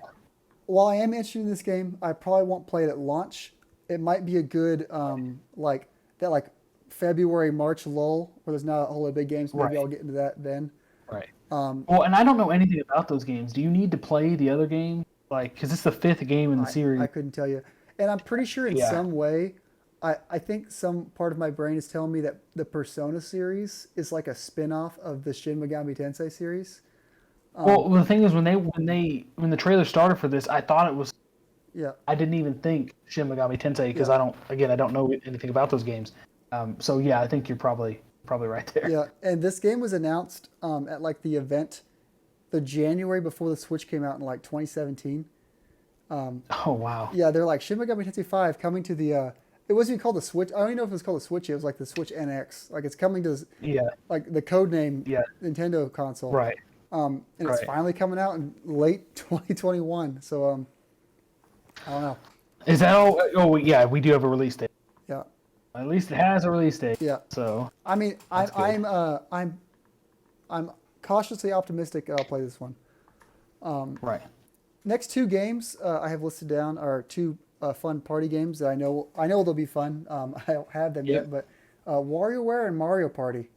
While I am interested in this game, I probably won't play it at launch. It might be a good like February, March lull where there's not a whole lot of big games. Maybe I'll get into that then. Right. Well, and I don't know anything about those games. Do you need to play the other game? Like, because it's the 5th game in the series. I couldn't tell you. And I'm pretty sure in some way, I think some part of my brain is telling me that the Persona series is like a spin-off of the Shin Megami Tensei series. Well, the thing is, when the trailer started for this, I thought it was. Yeah. I didn't even think Shin Megami Tensei because I don't know anything about those games. So yeah, I think you're probably right there. Yeah, and this game was announced at like the event, the January before the Switch came out in like 2017. Oh wow. Yeah, they're like Shin Megami Tensei 5 coming to the. It wasn't even called the Switch. I don't even know if it was called the Switch. It was like the Switch NX. Like it's coming to like the code name Nintendo console. Right. And it's finally coming out in late 2021. So I don't know. Is that all? Oh yeah, we do have a release date. Yeah. At least it has a release date. Yeah. So. I mean, I'm cautiously optimistic that I'll play this one. Right. Next 2 games I have listed down are 2 fun party games that I know they'll be fun. I don't have them yet, but WarioWare and Mario Party.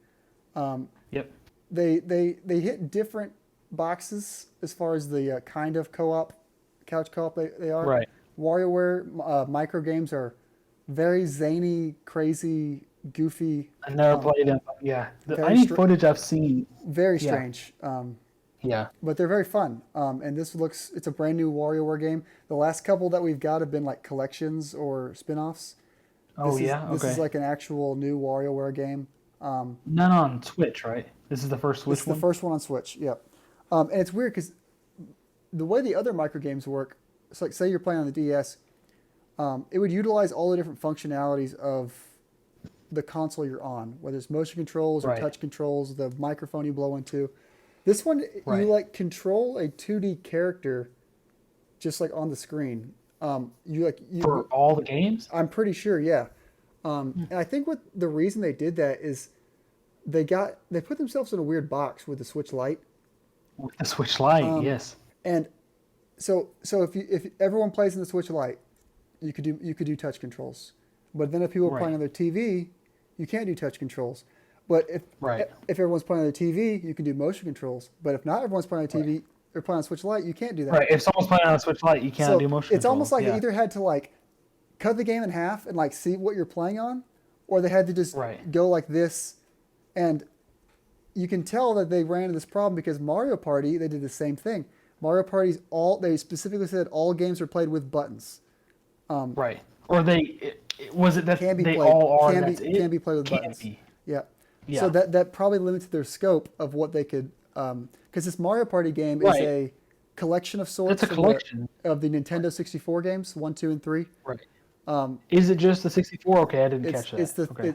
Yep. They hit different boxes as far as the kind of couch co-op they are. Right. WarioWare micro games are very zany, crazy, goofy. I never played them. Yeah. Any footage I've seen. Very strange. Yeah. But they're very fun. And it's a brand new WarioWare game. The last couple that we've got have been like collections or spin-offs. This is like an actual new WarioWare game. None on Switch, right? This is the first Switch It's one? the first one on Switch. Yep. And it's weird because the way the other micro games work, it's like say you're playing on the DS, it would utilize all the different functionalities of the console you're on, whether it's motion controls or Right. touch controls, the microphone you blow into. This one, you Right. like control a 2D character just like on the screen. You like For you. all the games? I'm pretty sure, yeah. And I think what the reason they did that is they put themselves in a weird box with the Switch Lite, With the Switch Lite, um, yes. and so if everyone plays in the Switch Lite, you could do touch controls, but then if people are playing Right. on their TV, you can't do touch controls. But Right. if everyone's playing on their TV, you can do motion controls. But if not everyone's playing on their TV or playing on Switch Lite, you can't do that. Right. If someone's playing on a Switch Lite, you cannot So do motion it's almost controls. like they Yeah. either had to like cut the game in half and like see what you're playing on, or they had to just Right. go like this. And you can tell that they ran into this problem because Mario Party, they did the same thing. Mario Party's they specifically said all games are played with buttons. Right. Or was it that Can be they played all are can and that's be it? can be played with Can buttons. be. Yeah. Yeah. So that probably limited their scope of what they could because this Mario Party game is Right. a collection of sorts It's a collection. of the Nintendo 64 games, 1, 2, and 3. Right. Is it just the 64? Okay, I didn't catch that. It's the Okay.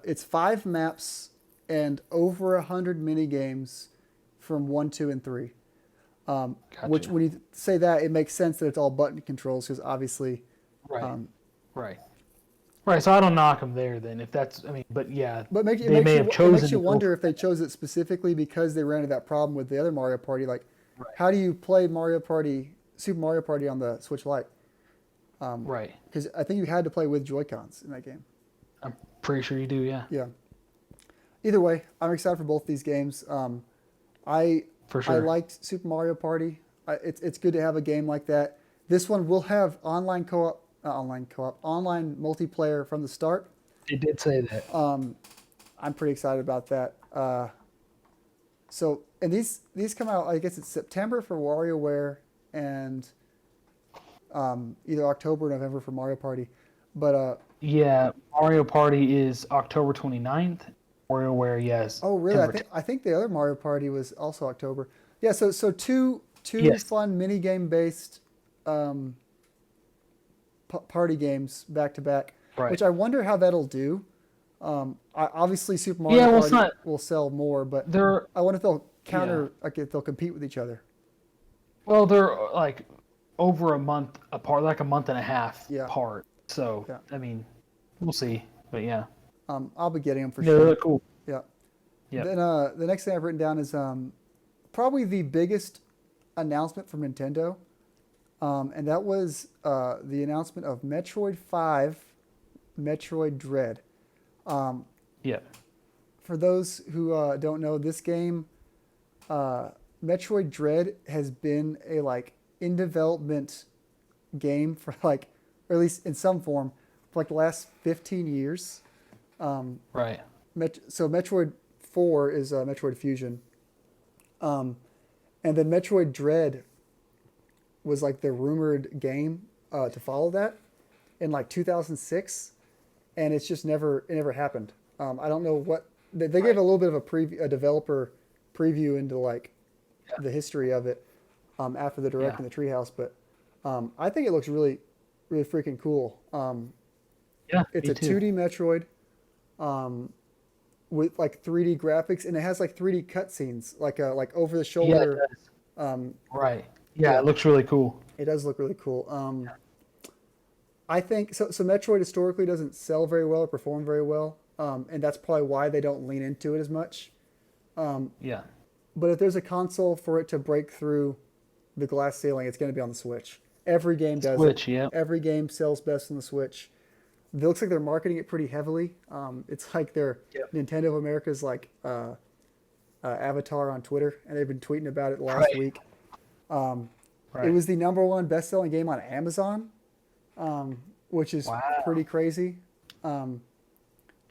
it's 5 maps and over 100 mini games from 1, 2, and 3. Which Gotcha. when you say that, it makes sense that it's all button controls because obviously, Right. Right. Right. So I don't knock them there then. If that's, I mean, but yeah, but they may have it chosen makes you to go wonder for if they chose it specifically because they ran into that problem with the other Mario Party. Like, Right. how do you play Super Mario Party on the Switch Lite? Right. Because I think you had to play with Joy-Cons in that game. I'm pretty sure you do. Yeah. Yeah. Either way, I'm excited for both these games. I For I sure. liked Super Mario Party. It's good to have a game like that. This one will have online multiplayer from the start. It did say that. I'm pretty excited about that. And these come out. I guess it's September for WarioWare and either October or November for Mario Party. But Yeah. Mario Party is October 29th. WarioWare, yes. oh really? September I think the other Mario Party was also October. Yeah. So two Yes. fun mini game based party games back to back, Right. which I wonder how that'll do. Obviously, Super Mario Yeah, well, it's Party not- will sell more, but They're I wonder if they'll like if they'll compete with each other. Well, they're like over a month apart, like a month and a half Yeah. apart. So, Yeah. I mean, we'll see. But yeah, I'll be getting them for yeah, sure. they're cool. Yeah. Yeah. Then the next thing I've written down is probably the biggest announcement from Nintendo, and that was the announcement of Metroid 5, Metroid Dread. Yeah. For those who don't know, this game, Metroid Dread, has been a like in development game for like, or at least in some form, for like the last 15 years. Right. So Metroid 4 is Metroid Fusion. And then Metroid Dread was like the rumored game to follow that in like 2006, and it's just never happened. I don't know what they gave a little bit of a developer preview into like the history of it after the direct in the treehouse, but I think it looks really freaking cool. Yeah. It's me a too. 2D Metroid with like 3D graphics, and it has like 3D cutscenes, like over the Yeah, it shoulder. does. Right. Yeah, it looks really cool. It does look really cool. I think so. So Metroid historically doesn't sell very well or perform very well, and that's probably why they don't lean into it as much. Yeah. But if there's a console for it to break through the glass ceiling, it's going to be on the Switch. Every game does Switch, it. yeah. Every game sells best on the Switch. It looks like they're marketing it pretty heavily. It's like their Nintendo of America's like avatar on Twitter, and they've been tweeting about it last week. Right. It was the #1 best-selling game on Amazon, which is pretty crazy. I'm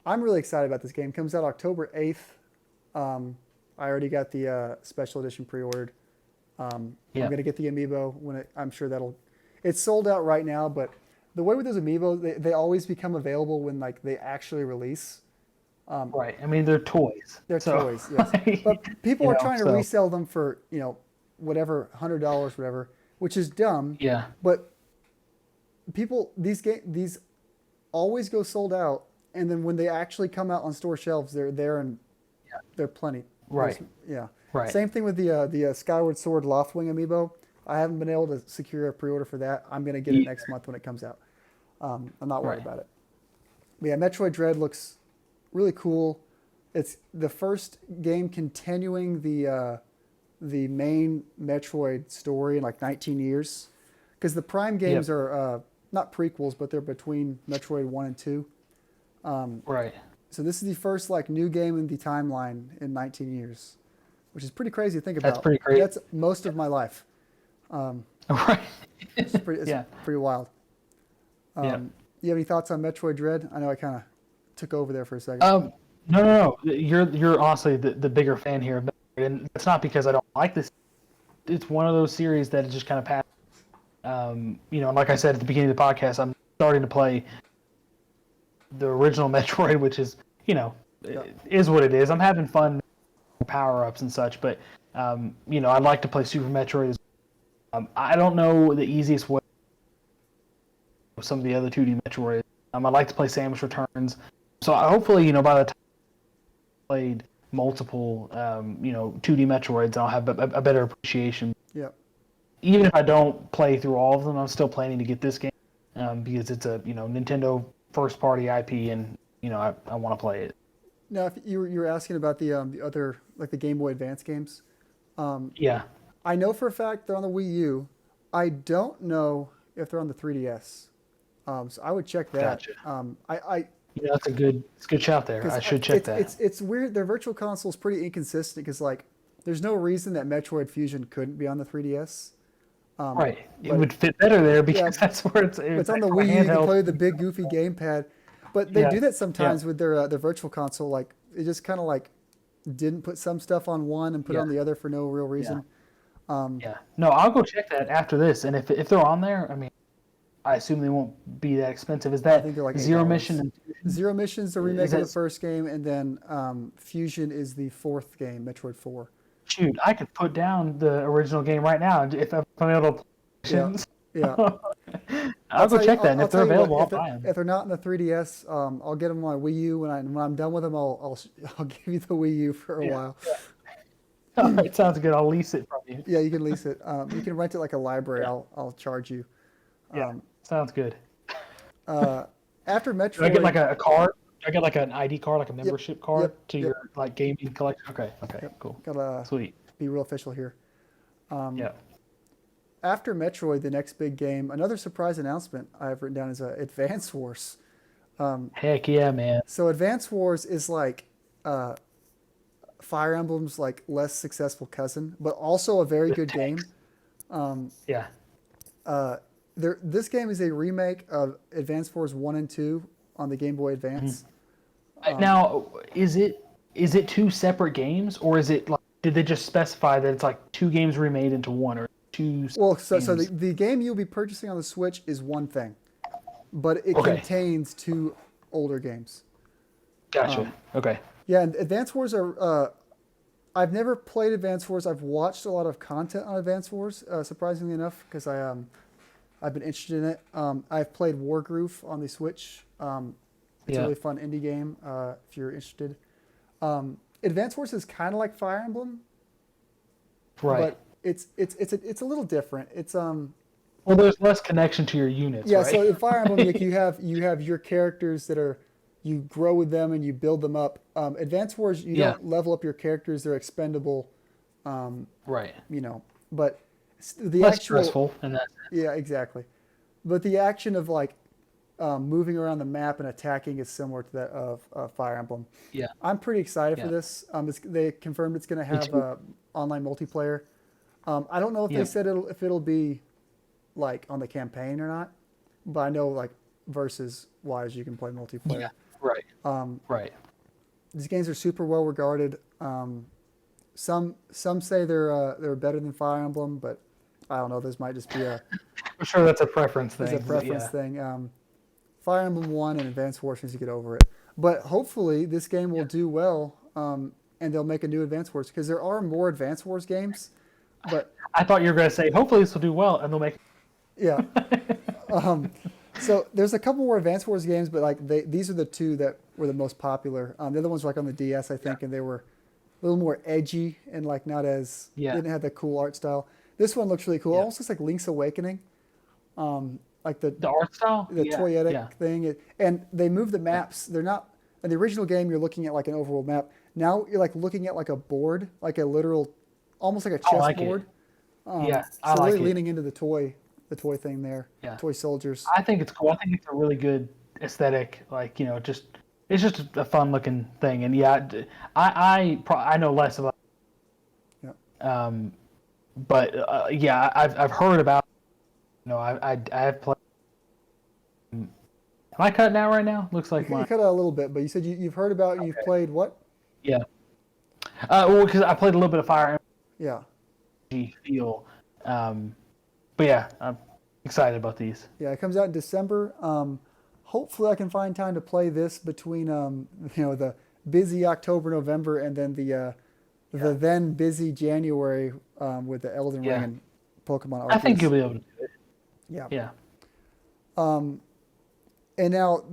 really excited about this game. It comes out October 8th. I already got the special edition pre-ordered. I'm gonna get the amiibo when I'm sure it's sold out right now, but the way with those amiibo, they always become available when like they actually release. Right. I mean, they're toys. They're So, toys, yes. But people you are know, trying to so resell them for, whatever, $100, whatever, which is dumb. yeah, But people, these always go sold out, and then when they actually come out on store shelves, they're there and they're plenty. right, Yeah. right. Same thing with the Skyward Sword Loftwing amiibo. I haven't been able to secure a pre-order for that. I'm gonna get it Either. next month when it comes out. I'm not worried Right. about it. But yeah, Metroid Dread looks really cool. It's the first game continuing the main Metroid story in like 19 years, because the Prime games Yep. are not prequels, but they're between Metroid 1 and 2. Right. So this is the first like new game in the timeline in 19 years, which is pretty crazy to think about. That's pretty crazy. That's most of my life. Right. It's Yeah. pretty wild. Yeah. You have any thoughts on Metroid Dread? I know I kind of took over there for a second. No. You're honestly the bigger fan here, and it's not because I don't like this. It's one of those series that it just kind of passed. Like I said at the beginning of the podcast, I'm starting to play the original Metroid, which is, is what it is. I'm having fun, power ups and such, but I'd like to play Super Metroid. I don't know the easiest way with some of the other 2D Metroid. I'd like to play Samus Returns. So hopefully, by the time I've played multiple, 2D Metroids, I'll have a better appreciation. Yeah. Even if I don't play through all of them, I'm still planning to get this game because it's a Nintendo first party IP, and I want to play it. Now, if you were asking about the other like the Game Boy Advance games, Yeah. I know for a fact they're on the Wii U. I don't know if they're on the 3DS. So I would check that. Gotcha. That's a good shout there. I should check that. It's weird. Their Virtual Console is pretty inconsistent because like there's no reason that Metroid Fusion couldn't be on the 3DS. Right. It would fit better there because that's where it's on the Wii U. You can play with the big goofy gamepad, but they do that sometimes with their Virtual Console. Like it just kind of like didn't put some stuff on one and put it on the other for no real reason. Yeah. No, I'll go check that after this, and if they're on there, I mean, I assume they won't be that expensive. Is that I think they're like Zero $8. Mission? Zero Mission's the remake Is of that- the first game, and then Fusion is the fourth game, Metroid 4. Shoot, I could put down the original game right now if I'm able to play Yeah. missions. Yeah. I'll go check that, and if they're tell you what, available, I'll buy them. If they're not in the 3DS, I'll get them on Wii U. When I'm done with them, I'll give you the Wii U for a while. All right, sounds good. I'll lease it from you. Yeah, you can lease it. You can rent it like a library. Yeah. I'll charge you. Yeah, sounds good. After Metroid, Do I get like a card? Do I get like an ID card, like a membership card Yep. to your like gaming collection? Okay, cool. Gotta Sweet. be real official here. Yeah. After Metroid, the next big game, another surprise announcement I have written down is Advance Wars. Heck yeah, man. So Advance Wars is like Fire Emblem's like less successful cousin, but also a very good game. Yeah. This game is a remake of Advance Wars 1 and 2 on the Game Boy Advance. Now, is it two separate games, or is it like did they just specify that it's like two games remade into one, or two? Well, so games? the game you'll be purchasing on the Switch is one thing, but it contains two older games. Gotcha. Okay. Yeah, and Advance Wars are. I've never played Advance Wars. I've watched a lot of content on Advance Wars, surprisingly enough, because I've been interested in it. I've played Wargroove on the Switch. It's a really fun indie game if you're interested. Advance Wars is kind of like Fire Emblem, Right. but it's a little different. It's Well, there's less connection to your units. Yeah, right? so in Fire Emblem, like, you have your characters that are you grow with them and you build them up. Advance Wars, you don't level up your characters; they're expendable. Right. But the Less actual stressful in that. yeah, exactly. But the action of like moving around the map and attacking is similar to that of Fire Emblem. Yeah. I'm pretty excited for Yeah. this. They confirmed it's going to have too. online multiplayer. I don't know if they said if it'll be like on the campaign or not, but I know like versus wise you can play multiplayer. Yeah. Right. Right. These games are super well regarded. Some say they're better than Fire Emblem, but I don't know. This might just be I'm sure that's a preference thing. thing. Fire Emblem 1 and Advance Wars needs to get over it. But hopefully this game will do well, and they'll make a new Advance Wars because there are more Advance Wars games. But I thought you were going to say, hopefully this will do well, and they'll make. yeah, so there's a couple more Advance Wars games, but like these are the two that were the most popular. The other ones were like on the DS, I think, and they were a little more edgy and like not as they didn't have that cool art style. This one looks really cool. Yeah. Almost looks like Link's Awakening, like the art style, the toyetic thing. And they move the maps. They're not in the original game. You're looking at like an overworld map. Now you're like looking at like a board, like a literal, almost like a chessboard. I so like really it. leaning into the toy thing there. Yeah. Toy soldiers. I think it's cool. I think it's a really good aesthetic. Like it's just a fun looking thing. And yeah, I know less about. Yeah. But yeah, I've heard about. I have played. Am I cutting out right now? Looks like You mine. cut out a little bit, but you said you've heard about and you've played what? Yeah. Well, because I played a little bit of Fire Yeah. Emblem feel. But yeah, I'm excited about these. Yeah, it comes out in December. Hopefully I can find time to play this between the busy October, November, and then the then busy January with the Elden Ring and Pokemon Arceus. I think you'll be able to do it. Yeah. Yeah. And now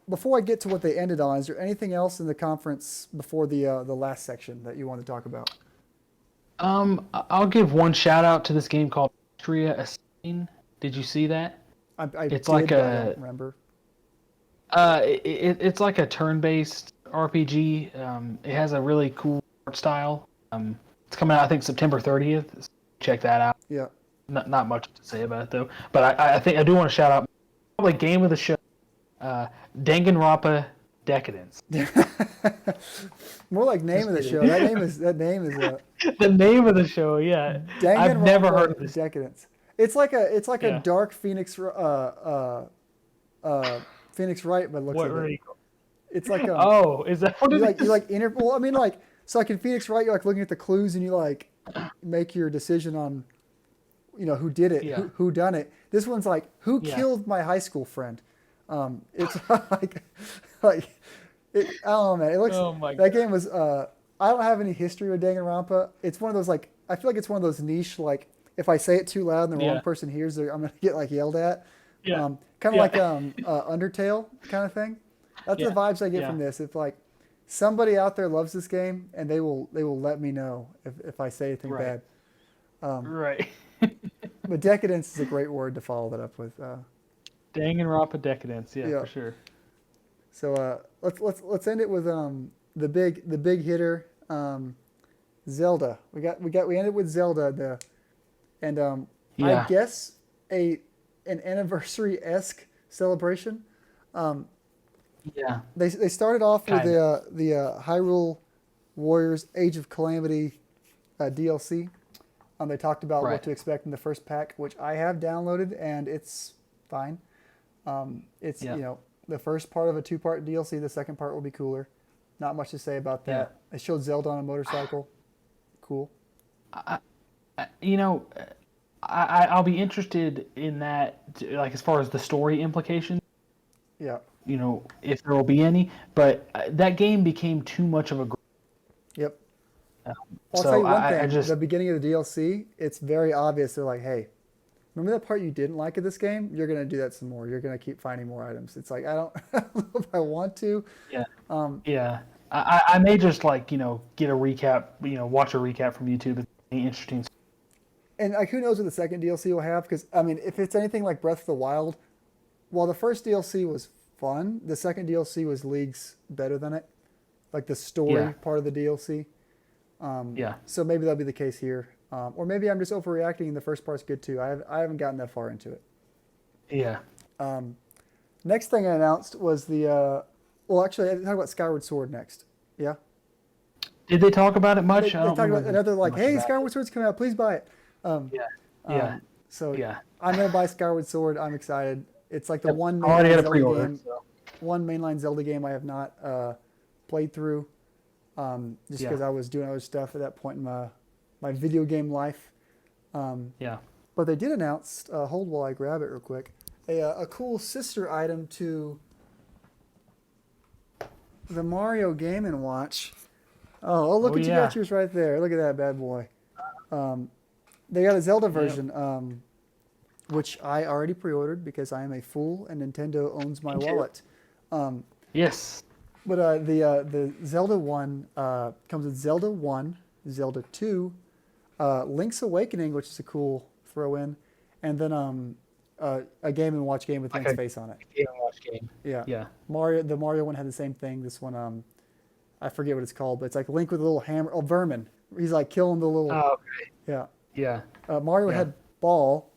before I get to what they ended on, is there anything else in the conference before the last section that you want to talk about? I'll give one shout out to this game called Tria Ascending. Did you see that? It's like I don't remember. It's like a turn-based RPG. It has a really cool art style. It's coming out, I think, September 30th. So check that out. Yeah. Not much to say about it though. But I think I do want to shout out probably game of the show, Danganronpa Decadence. More like name of the show. That name is the name of the show. Yeah, I've never heard of this. Decadence. It's like a dark Phoenix Phoenix Wright, but looks like it. It's like is that what you like Well, I mean, like, so like in Phoenix Wright, you're like looking at the clues and you like make your decision on who did it, who done it. This one's like who killed my high school friend. It's like I don't know, man. It looks that game was I don't have any history with Danganronpa. It's one of those like I feel like it's one of those niche like if I say it too loud and the wrong person hears it, I'm gonna get like yelled at. Kind of like Undertale kind of thing. That's the vibes I get from this. If like somebody out there loves this game and they will let me know if I say anything bad. Right. But Decadence is a great word to follow that up with. Danganronpa Decadence, for sure. So let's end it with the big hitter, Zelda. We ended with Zelda I guess an anniversary-esque celebration. They started off with the Hyrule Warriors Age of Calamity DLC. They talked about what to expect in the first pack, which I have downloaded, and it's fine. It's the first part of a 2-part DLC. The second part will be cooler. Not much to say about that. It showed Zelda on a motorcycle. Cool. I'll be interested in that, like as far as the story implications. Yeah. If there will be any, but that game became too much of a. Yep. I'll tell you one thing. The beginning of the DLC, it's very obvious. They're like, hey, remember that part you didn't like of this game? You're going to do that some more. You're going to keep finding more items. It's like, I don't know if I want to. Yeah. I may just like, get a recap, watch a recap from YouTube. It's interesting. And like, who knows what the second DLC will have? Because, I mean, if it's anything like Breath of the Wild, while the first DLC was fun, the second DLC was leagues better than it. Like the story part of the DLC. So maybe that'll be the case here. Or maybe I'm just overreacting and the first part's good too. I haven't gotten that far into it. Yeah. Next thing I announced was the... well, actually, I talk about Skyward Sword next. Yeah? Did they talk about it much? They talked about another like, hey, Skyward Sword's coming out. Please buy it. So I'm going to buy Skyward Sword. I'm excited. It's like the one mainline Zelda game I have not played through. Just because I was doing other stuff at that point in my video game life. But they did announce, hold while I grab it real quick, a cool sister item to the Mario Game and Watch. Oh, look at you got yours right there. Look at that bad boy. They got a Zelda version, which I already pre-ordered because I am a fool and Nintendo owns my wallet. Yes. But the Zelda one comes with Zelda 1, Zelda 2, Link's Awakening, which is a cool throw-in, and then a Game and Watch game with Link's face on it. Game and Watch game. Yeah. Yeah. The Mario one had the same thing. This one, I forget what it's called, but it's like Link with a little hammer. Oh, Vermin. He's like killing the little. Oh, okay. Yeah. Yeah. Mario had Ball,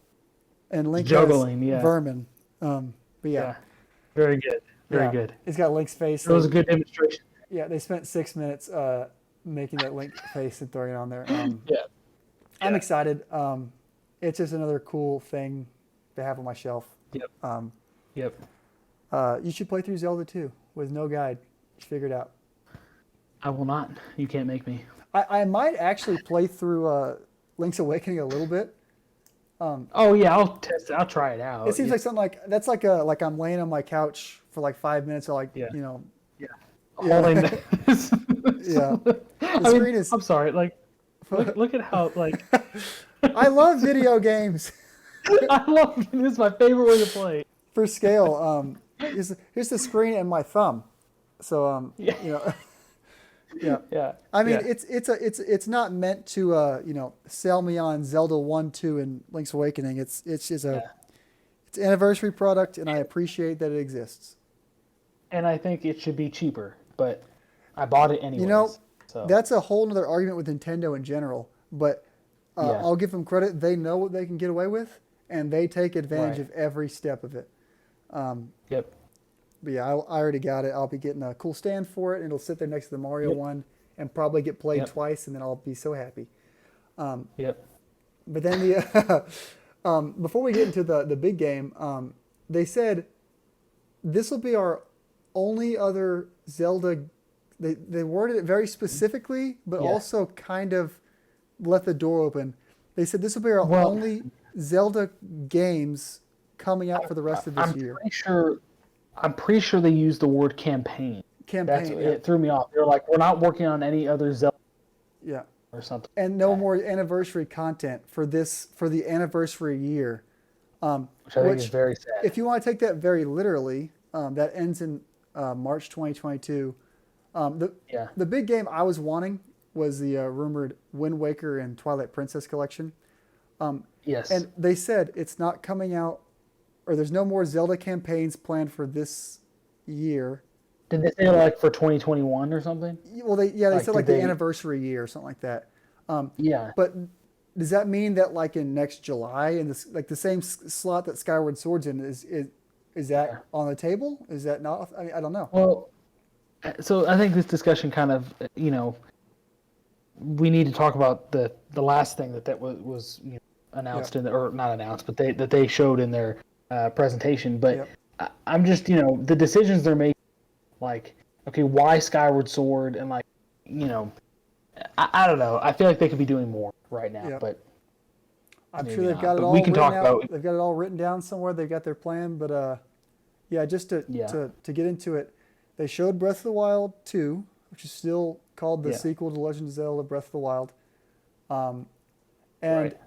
and Link juggling. has Vermin. But yeah. Very good. Very good. He's got Link's face. It was a good demonstration. Yeah, they spent 6 minutes making that Link face and throwing it on there. I'm excited. It's just another cool thing to have on my shelf. Yep. You should play through Zelda 2 with no guide. You should figure it out. I will not. You can't make me. I might actually play through Link's Awakening a little bit. Oh yeah, I'll test it. I'll try it out. It seems like something like that's like I'm laying on my couch for like 5 minutes, or holding this. The screen is. I'm sorry. Like, look at how like. I love video games. I love it. This is my favorite way to play. For scale, here's the screen and my thumb. So Yeah. I mean, it's not meant to sell me on Zelda 1, 2, and Link's Awakening. It's just it's an anniversary product, and I appreciate that it exists. And I think it should be cheaper, but I bought it anyways. That's a whole other argument with Nintendo in general. But I'll give them credit; they know what they can get away with, and they take advantage of every step of it. But yeah, I already got it. I'll be getting a cool stand for it, and it'll sit there next to the Mario one, and probably get played twice, and then I'll be so happy. But then before we get into the big game, they said this will be our only other Zelda. They worded it very specifically, but also kind of let the door open. They said this will be our only Zelda games coming out for the rest of this year. I'm pretty sure they used the word campaign. It threw me off. They're like, we're not working on any other Zelda. Or something. And no more anniversary content for the anniversary year. Which I think is very sad. If you want to take that very literally, that ends in March 2022. The big game I was wanting was the rumored Wind Waker and Twilight Princess collection. Yes. And they said it's not coming out, or there's no more Zelda campaigns planned for this year. Did they say like for 2021 or something? Well, they said like the anniversary year or something like that. But does that mean that like in next July, and this like the same slot that Skyward Sword's in, is that on the table? Is that not? I don't know. Well, so I think this discussion kind of we need to talk about the last thing that was announced or not announced, but that they showed in their presentation. But I'm just the decisions they're making. Like, okay, why Skyward Sword? And like, I don't know. I feel like they could be doing more right now, but I'm sure they've got it all. We can talk about. They've got it all written down somewhere. They've got their plan, but just to get into it, they showed Breath of the Wild 2, which is still called the sequel to Legend of Zelda: Breath of the Wild, and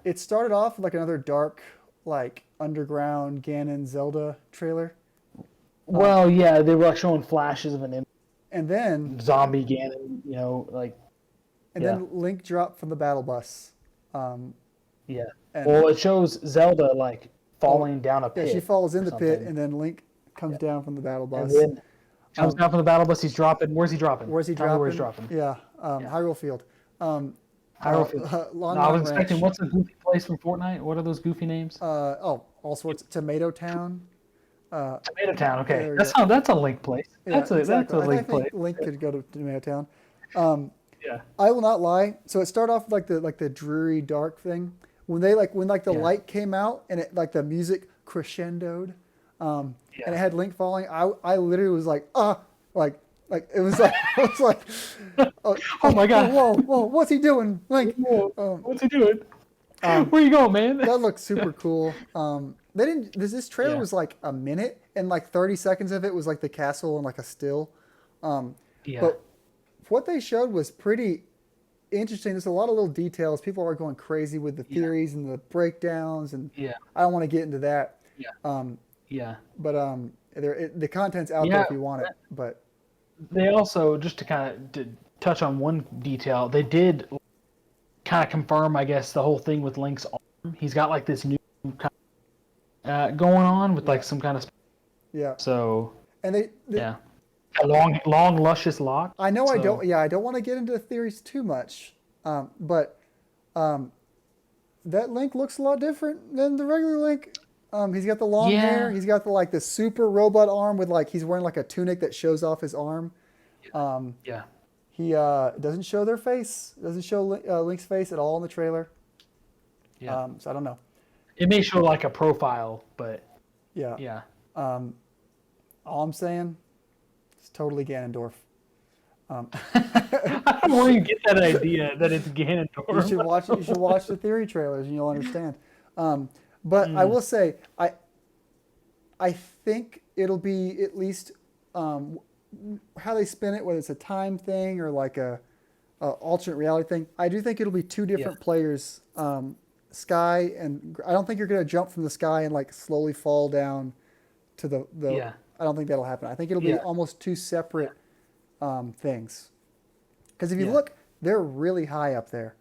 it started off like another dark, like underground Ganon Zelda trailer. Well, they were like showing flashes of an image. And then zombie Ganon, like. And then Link dropped from the battle bus. Well, it shows Zelda like falling down a pit. Yeah, she falls in the pit, and then Link comes down from the battle bus. And then comes down from the battle bus. He's dropping. Where's he dropping? Where's he dropping? Yeah, Hyrule Field. Hyrule Field. I was expecting. What's the goofy place from Fortnite? What are those goofy names? All sorts. Tomato Town. Tomato Town. Okay, that's a Link place. That's a Link place. Link could go to Tomato Town. I will not lie. So it started off like the dreary dark thing. When the light came out and it like the music crescendoed, and it had Link falling. I literally was like it was like I was like, oh my god, whoa, what's he doing, Link? What's he doing? Where you going, man? That looked super cool. They didn't. This trailer was like a minute, and like 30 seconds of it was like the castle and like a still. Yeah. But what they showed was pretty interesting. There's a lot of little details. People are going crazy with the Yeah. theories and the breakdowns, and Yeah. I don't want to get into that. Yeah. Um, Yeah. but the content's out there Yeah. if you want it. But They also, just to touch on one detail, they did kind of confirm, I guess, the whole thing with Link's arm. He's got like this new kind going on with yeah, like some kind of. yeah, So and yeah, a long, luscious lock. I know I So don't. Yeah, I don't want to get into theories too much. But um, that Link looks a lot different than the regular Link. He's got the long hair. yeah, He's got the like the super robot arm with like he's wearing like a tunic that shows off his arm. Um, yeah, he doesn't show their face. Doesn't show Link's face at all in the trailer. yeah. So I don't know. It may show like a profile, but Yeah. yeah. Um, all I'm saying, it's totally Ganondorf. I don't know where you get that idea that it's Ganondorf. You should watch. You should watch the theory trailers, and you'll understand. But I will say, I think it'll be at least how they spin it, whether it's a time thing or like a alternate reality thing. I do think it'll be two different players, Sky, and I don't think you're gonna jump from the sky and like slowly fall down to the. Yeah. I don't think that'll happen. I think it'll be almost two separate things. Because if you look, they're really high up there.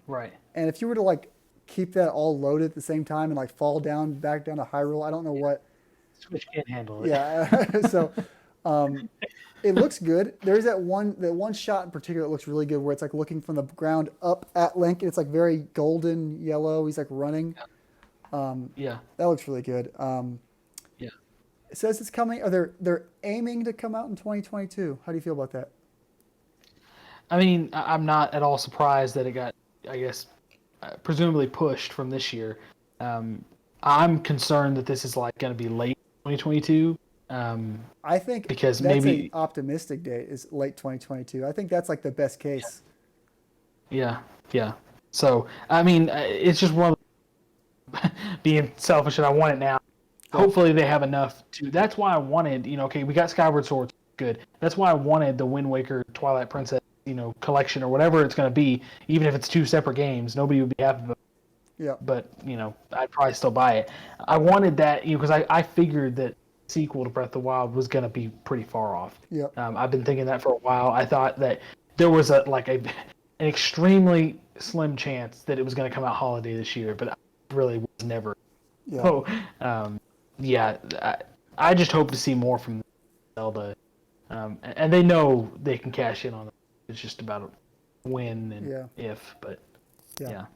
Right. And if you were to like keep that all loaded at the same time and like fall down back down to Hyrule, I don't know what. Switch can't handle it. Yeah. So it looks good. There's that one shot in particular that looks really good where it's like looking from the ground up at Link and it's like very golden yellow. He's like running. Yeah. That looks really good. Yeah. It says it's coming. They're aiming to come out in 2022. How do you feel about that? I mean, I'm not at all surprised that it got, I guess, presumably pushed from this year. I'm concerned that this is like going to be late 2022. I think because that's maybe an optimistic date is late 2022. I think that's like the best case. yeah. So I mean, it's just one of being selfish, and I want it now. Yeah. Hopefully, they have enough to. That's why I wanted. Okay, we got Skyward Sword, good. That's why I wanted the Wind Waker, Twilight Princess, collection or whatever it's going to be. Even if it's two separate games, nobody would be happy about it. Yeah. But I'd probably still buy it. I wanted that because I figured that sequel to Breath of the Wild was going to be pretty far off. Yeah. I've been thinking that for a while. I thought that there was an extremely slim chance that it was going to come out holiday this year, but I really was never. Yeah. So, I just hope to see more from Zelda, and they know they can cash in on it. It's just about when and if, but yeah.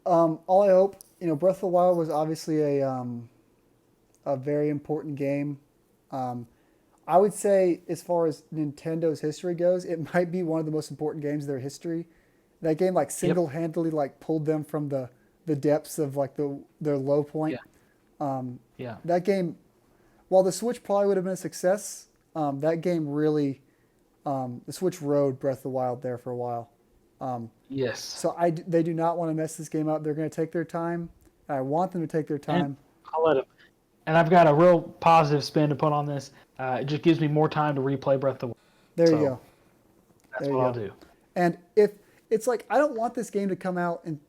All I hope, Breath of the Wild was obviously a very important game. I would say, as far as Nintendo's history goes, it might be one of the most important games of their history. That game, like, single-handedly, like, pulled them from the depths of like their low point. That game, while the Switch probably would have been a success, that game really, the Switch rode Breath of the Wild there for a while. Yes. So they do not want to mess this game up. They're going to take their time. I want them to take their time. And I'll let them. And I've got a real positive spin to put on this. It just gives me more time to replay Breath of the Wild. There you go. That's what I'll do. And if it's like, I don't want this game to come out in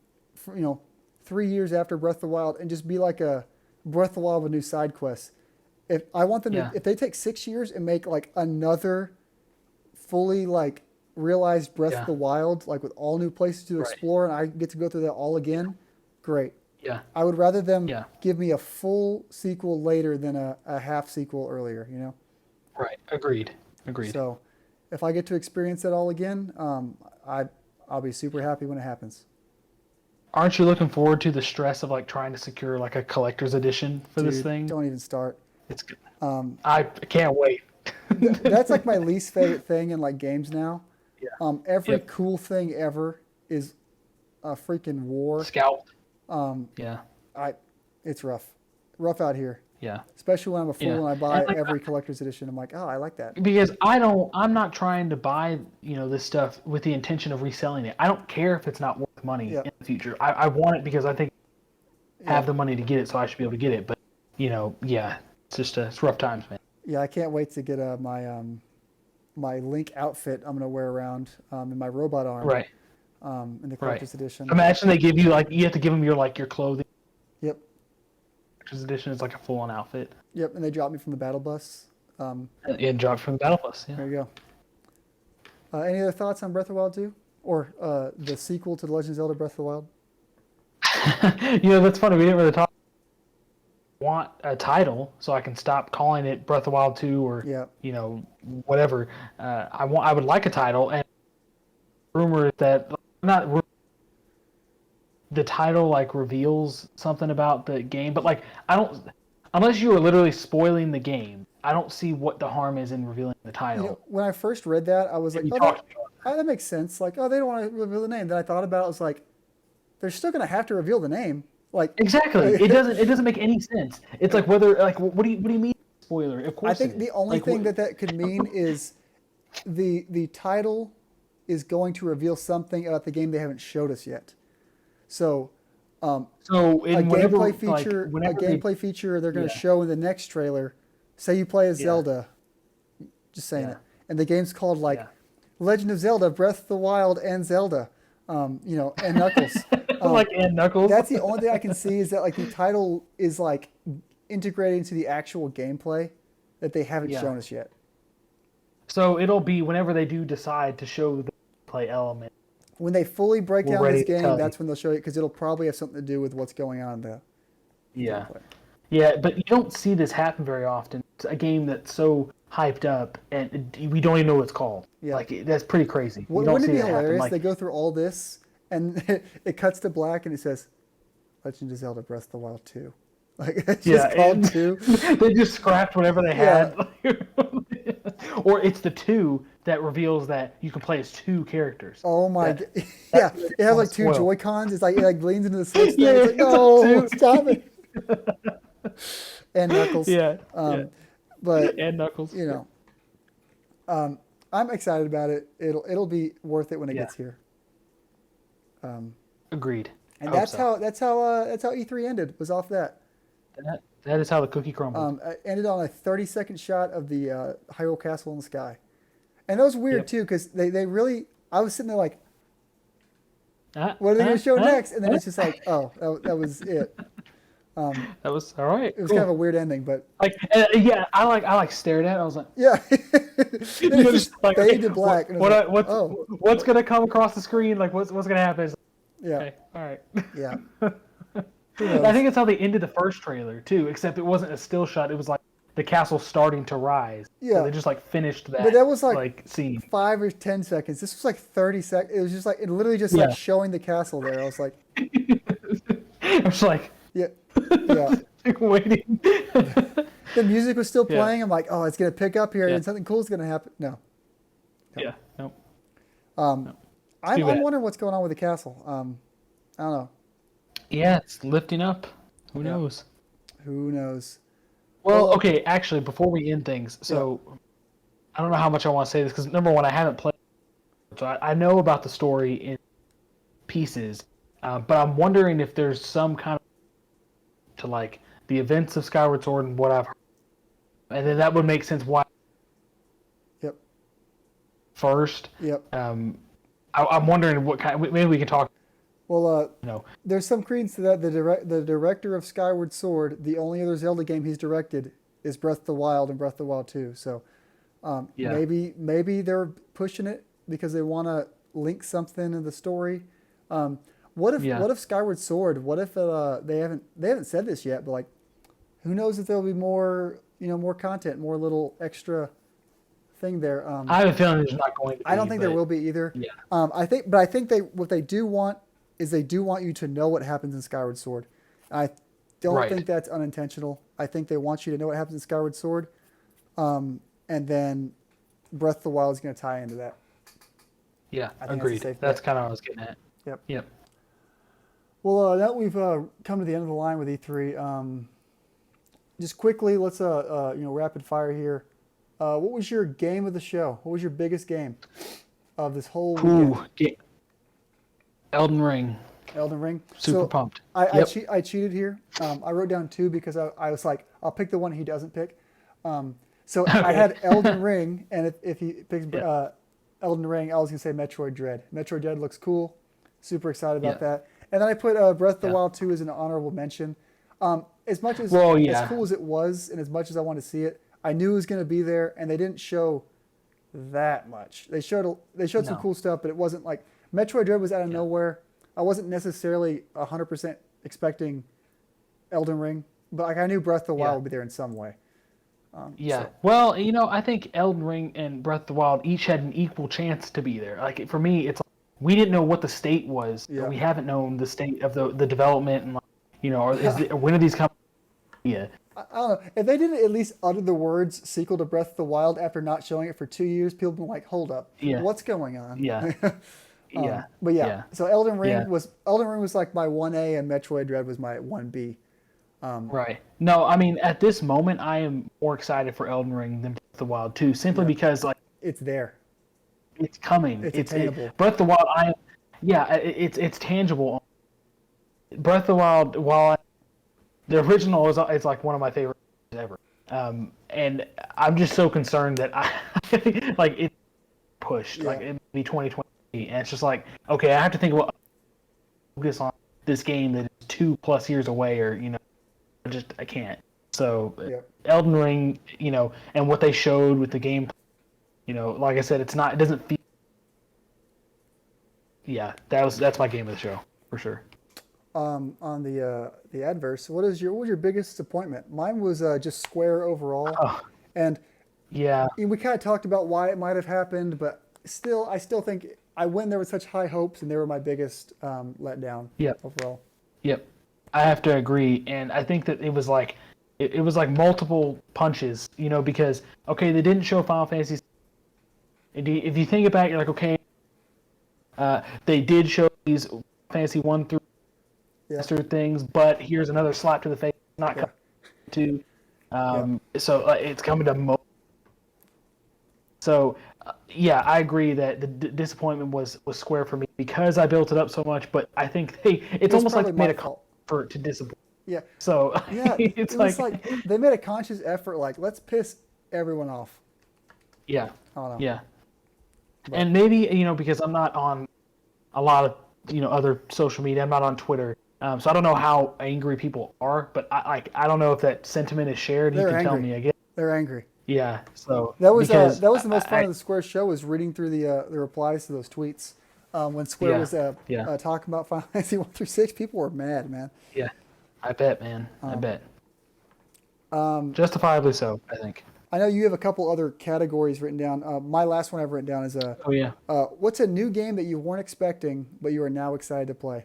3 years after Breath of the Wild and just be like a Breath of the Wild with new side quests. If I want them to, if they take 6 years and make like another fully like realized Breath of the Wild, like with all new places to explore, and I get to go through that all again, great. Yeah. I would rather them give me a full sequel later than a half sequel earlier, Right. Agreed. So if I get to experience that all again, I'll be super happy when it happens. Aren't you looking forward to the stress of like trying to secure like a collector's edition for this thing? Don't even start. It's good. I can't wait. That's like my least favorite thing in like games now. Yeah. Every cool thing ever is a freaking war. Scout. It's rough out here. Yeah. Especially when I'm a fool and I buy every collector's edition. I'm like, oh, I like that. Because I'm not trying to buy, this stuff with the intention of reselling it. I don't care if it's not worth money in the future. I want it because I think I have the money to get it, so I should be able to get it. But, it's just, it's rough times, man. Yeah, I can't wait to get my my Link outfit I'm gonna wear around in my robot arm. Right. In the collector's edition. Imagine they give you you have to give them your clothing. Yep. Collector's edition is like a full-on outfit. Yep, and they dropped me from the battle bus. And dropped from the battle bus. Yeah. There you go. Any other thoughts on Breath of the Wild 2? Or the sequel to The Legend of Zelda Breath of the Wild? That's funny. We didn't really talk. Want a title so I can stop calling it Breath of the Wild 2 or whatever. I would like a title, and rumor that not the title reveals something about the game, but I don't, unless you are literally spoiling the game, I don't see what the harm is in revealing the title. When I first read that, I was like, that makes sense. They don't want to reveal the name. Then I thought about it, I was like, they're still going to have to reveal the name. Exactly, it doesn't make any sense. It's whether what do you mean spoiler? Of course, I think the only thing that could mean is the title is going to reveal something about the game they haven't showed us yet. So, a gameplay feature they're going to show in the next trailer. Say you play as Zelda, just saying it, and the game's called Legend of Zelda: Breath of the Wild and Zelda, and Knuckles. And Knuckles. That's the only thing I can see is that the title is integrated into the actual gameplay that they haven't shown us yet. So it'll be whenever they do decide to show the play element. When they fully break down this game, that's when they'll show you, because it'll probably have something to do with what's going on in the gameplay. Yeah, but you don't see this happen very often. It's a game that's so hyped up and we don't even know what it's called. Yeah. That's pretty crazy. Wouldn't it be hilarious? They go through all this and it cuts to black and it says, Legend of Zelda Breath of the Wild 2. It's just called 2. They just scrapped whatever they had. Or it's the 2 that reveals that you can play as 2 characters. Oh my god. Yeah, it has 2 Joy-Cons. It's it leans into the Switch. It's no, stop it. And Knuckles. But and Knuckles. I'm excited about it. It'll be worth it when it gets here. Agreed. And that's how E3 ended. Was off that. That is how the cookie crumbled. Ended on a 30-second shot of the Hyrule Castle in the sky, and that was weird too because they really. I was sitting there what are they going to show next? And then it's just that was it. That was all right. It was kind of a weird ending, but I stared at it. I was like, it just fade to black. What's gonna come across the screen? What's gonna happen? Okay, all right. Yeah. I think it's how they ended the first trailer too, except it wasn't a still shot. It was the castle starting to rise. Yeah. So they just finished that. But that was scene. 5 or 10 seconds. This was 30 seconds. It was just it literally just showing the castle there. I was like, I was like, yeah. Waiting. The music was still playing. I'm like, it's gonna pick up here and something cool is gonna happen. No. Yeah. No. I'm wondering what's going on with the castle. I don't know. Yeah, it's lifting up. Who knows? Who knows? Well, okay, actually, before we end things, so I don't know how much I want to say this because number one, I haven't played, so I know about the story in pieces, but I'm wondering if there's some kind of to the events of Skyward Sword and what I've heard, and then that would make sense why. Yep. First. Yep. I'm wondering what kind. Maybe we can talk. Well, there's some credence to that. The director of Skyward Sword, the only other Zelda game he's directed is Breath of the Wild and Breath of the Wild 2. So maybe they're pushing it because they want to link something in the story. What if Skyward Sword? What if they haven't said this yet? But who knows if there'll be more more content, more little extra thing there. I have a feeling there's not going to be. I don't think there will be either. Yeah. I think what they do want is they do want you to know what happens in Skyward Sword. I don't think that's unintentional. I think they want you to know what happens in Skyward Sword, and then Breath of the Wild is going to tie into that. Yeah, agreed. That's kind of what I was getting at. Yep. Well, now we've come to the end of the line with E3. Just quickly, let's rapid fire here. What was your game of the show? What was your biggest game of this whole weekend? Elden Ring. Super pumped. I cheated here. I wrote down 2 because I was like, I'll pick the one he doesn't pick. So I Okay. had Elden Ring, and if he picks Yeah. Elden Ring, I was gonna say Metroid Dread. Metroid Dread looks cool. Super excited about Yeah. that. And then I put Breath of the Yeah. Wild 2 as an honorable mention. As much Well, as yeah. cool as it was, and as much as I want to see it, I knew it was gonna be there, and they didn't show that much. They showed some No. cool stuff, but it wasn't like Metroid Dread was out of Yeah. nowhere. I wasn't necessarily 100% expecting Elden Ring, but like I knew Breath of the Wild Yeah. would be there in some way. Yeah. So Well, I think Elden Ring and Breath of the Wild each had an equal chance to be there. Like for me, it's like, we didn't know what the state was. yeah, We haven't known the state of the development and like, yeah. when are these coming? Yeah. I don't know if they didn't at least utter the words sequel to Breath of the Wild after not showing it for 2 years. People been like, hold up, Yeah. what's going on? Yeah. Yeah. But yeah, Yeah. so Yeah. Elden Ring was like my 1A, and Metroid Dread was my 1B. Right. No, I mean at this moment I am more excited for Elden Ring than Breath of the Wild 2, simply Yeah, because like it's there. it's coming. It's attainable. Breath of the Wild. Yeah, it's tangible. Breath of the Wild. The original is like one of my favorite ever. And I'm just so concerned that I like it pushed Yeah, like it be 2020, and it's just like okay, I have to think about focus on this game that is 2+ years away, or I can't. So yeah. Elden Ring, and what they showed with the game, like I said, it doesn't feel. Yeah, that's my game of the show for sure. On the adverse, what was your biggest disappointment? Mine was just Square overall, Oh, and yeah, we kind of talked about why it might have happened, but I still think I went there with such high hopes, and they were my biggest letdown yep, overall. yep. I have to agree, and I think that it was like it was like multiple punches, because okay, they didn't show Final Fantasy. If you think about it, you're like, okay, they did show these Fantasy 1 through Yeah, things, but here's another slap to the face. Not yeah, coming to, yeah. so it's coming to. So, yeah, I agree that the disappointment was Square for me because I built it up so much. But I think it's It was almost like probably they made my a fault. effort to disappoint. Yeah, So yeah. it's It was like they made a conscious effort, like let's piss everyone off. yeah, I don't know, yeah, but and maybe because I'm not on a lot of other social media. I'm not on Twitter, so I don't know how angry people are. But I don't know if that sentiment is shared. You they're can tell angry. me again. They're angry. Yeah. So That was because that was the most fun of the Square show, was reading through the replies to those tweets. When Square yeah, was yeah, talking about Final Fantasy 1 through 6, people were mad, man. yeah. I bet, man. I Um, bet. um, Justifiably so, I think. I know you have a couple other categories written down. My last one I've written down is Oh yeah. what's a new game that you weren't expecting but you are now excited to play?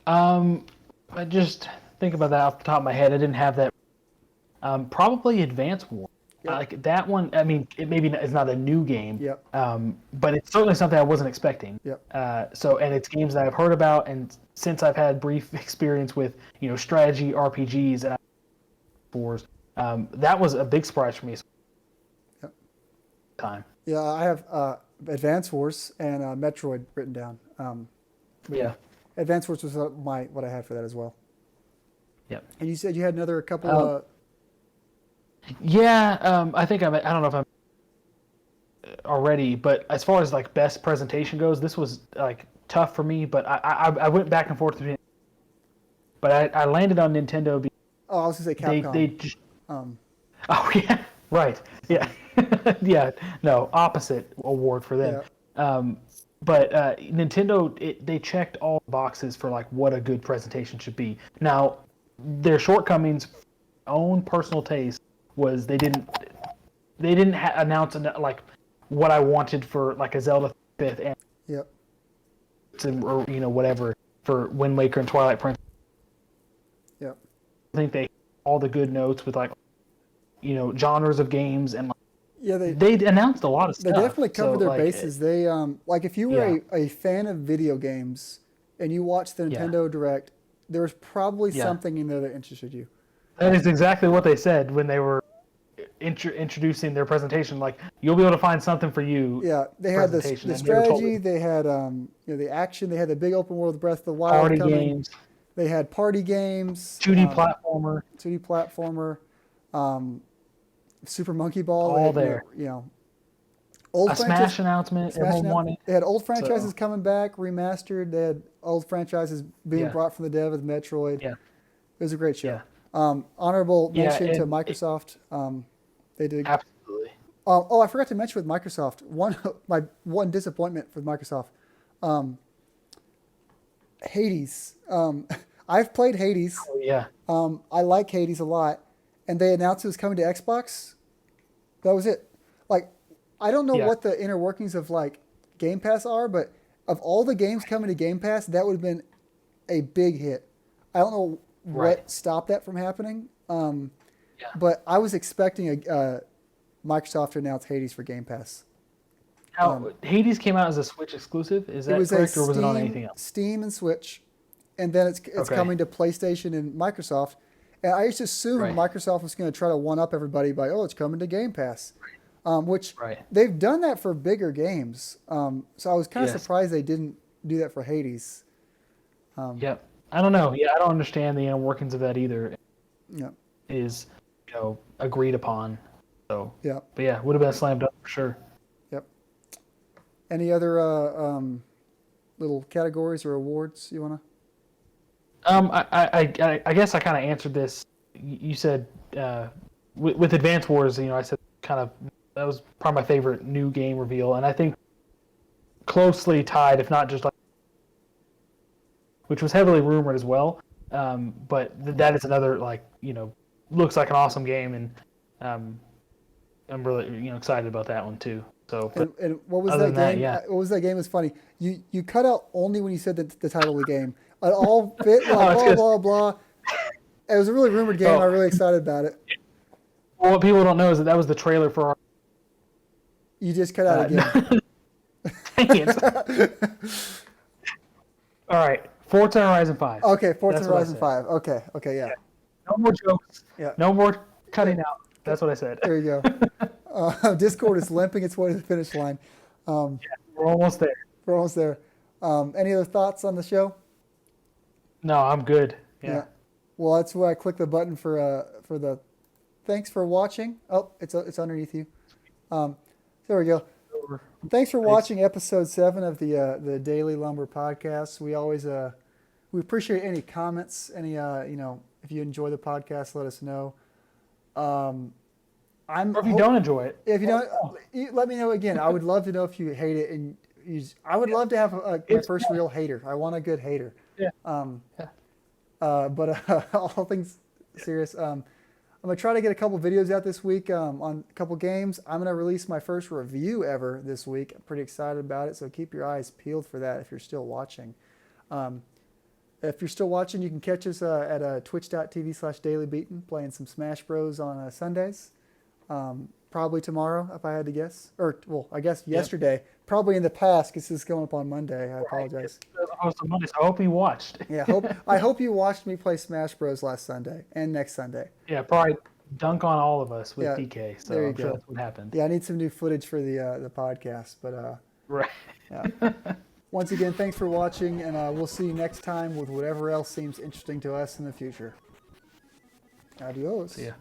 I just think about that off the top of my head. I didn't have that. Probably Advance War. Yep. Like that one. I mean, it maybe it's not a new game. Yep. But it's certainly something I wasn't expecting. Yep. And it's games that I've heard about, and since I've had brief experience with strategy RPGs and wars, that was a big surprise for me. Yep. Time. Yeah, I have Advance Wars and Metroid written down. Yeah. Advance Wars was what I had for that as well. Yep. And you said you had another couple. Yeah. I think I don't know if I'm already, but as far as like best presentation goes, this was like tough for me. But I went back and forth between. But I landed on Nintendo. I was gonna say Capcom. Um, Oh yeah, right. Yeah, yeah. No, opposite award for them. Yeah. But Nintendo, they checked all the boxes for like what a good presentation should be. Now, their shortcomings, own personal taste, was they didn't announce like what I wanted for like a Zelda 5th and Yep. or whatever for Wind Waker and Twilight Princess. Yep. I think they all the good notes with like genres of games, and like, Yeah, they announced a lot of they stuff. definitely covered So, their like, bases. They like if you were Yeah. a fan of video games and you watched the Yeah. Nintendo Direct, there was probably Yeah. something in there that interested you. That is exactly what they said when they were introducing their presentation. Like, you'll be able to find something for you. Yeah, they had the Presentation, and they were strategy. totally- They had the action. They had the big open world Breath of the Wild Party coming. games, They had party games. 2D platformer. 2D platformer. Super Monkey Ball. All They had, there. you know, old A Smash announcement. Everyone wanted. They had old franchises So, coming back, remastered. They had old franchises being yeah. brought from the dev of Metroid. Yeah. It was a great show. Yeah. Honorable Yeah, mention to and Microsoft. They did. absolutely. Oh, I forgot to mention with Microsoft. My one disappointment with Microsoft. Hades. I've played Hades. Oh, yeah. I like Hades a lot, and they announced it was coming to Xbox. That was it. Like, I don't know Yeah. what the inner workings of like Game Pass are, but of all the games coming to Game Pass, that would have been a big hit. I don't know what Right. stopped that from happening, Yeah. but I was expecting Microsoft to announce Hades for Game Pass. Now, Hades came out as a Switch exclusive. Is It that was correct, or was it on anything else? Steam and Switch, and then it's Okay. coming to PlayStation and Microsoft. And I just assumed Right. Microsoft was going to try to one up everybody by, oh, it's coming to Game Pass, which Right. they've done that for bigger games. So I was kind of Yes. surprised they didn't do that for Hades. Yep. I don't know. Yeah, I don't understand the inner workings of that either. Yeah, Is agreed upon. So, yeah, but yeah, would have been a slam dunk for sure. yep. Any other little categories or awards you want to? I guess I kind of answered this. You said with Advance Wars, I said kind of that was probably my favorite new game reveal, and I think closely tied, if not just like, which was heavily rumored as well. But that is another looks like an awesome game, and I'm really excited about that one too. So, but And what was other that than game? that, yeah. What was that game? It's funny. You cut out only when you said the title of the game. It all fit like Oh, it's blah good. blah blah. It was a really rumored game. Oh. I'm really excited about it. Well, what people don't know is that was the trailer for our. You just cut out again. Dang it. All right, Forza Horizon 5. Okay, Forza That's what I Horizon said. 5. Okay, yeah. No more jokes. Yeah. No more cutting out. That's what I said. There you go. Discord is limping its way to the finish line. We're almost there. We're almost there. Any other thoughts on the show? No, I'm good. Yeah. Well, that's where I click the button for the. Thanks for watching. Oh, it's underneath you. There we go. Thanks for watching episode 7 of the Dailey-Lumber podcast. We always we appreciate any comments. Any if you enjoy the podcast, let us know. Or if you don't enjoy it. If you don't, let me know again. I would love to know if you hate it, and I would love to have my first real hater. I want a good hater. Yeah. But all things serious. I'm gonna try to get a couple videos out this week on a couple games. I'm gonna release my first review ever this week. I'm pretty excited about it. So keep your eyes peeled for that if you're still watching. If you're still watching, you can catch us at twitch.tv/dailybeaten playing some Smash Bros on Sundays. Probably tomorrow, if I had to guess. Or, well, I guess yesterday. Probably in the past, because this is going up on Monday. I apologize. I hope you watched. Yeah, I hope you watched me play Smash Bros last Sunday and next Sunday. Yeah, probably dunk on all of us with Yeah, DK. So there you I'm go. sure that's what happened. Yeah, I need some new footage for the podcast. But Right. yeah. Once again, thanks for watching, and we'll see you next time with whatever else seems interesting to us in the future. Adios. See ya.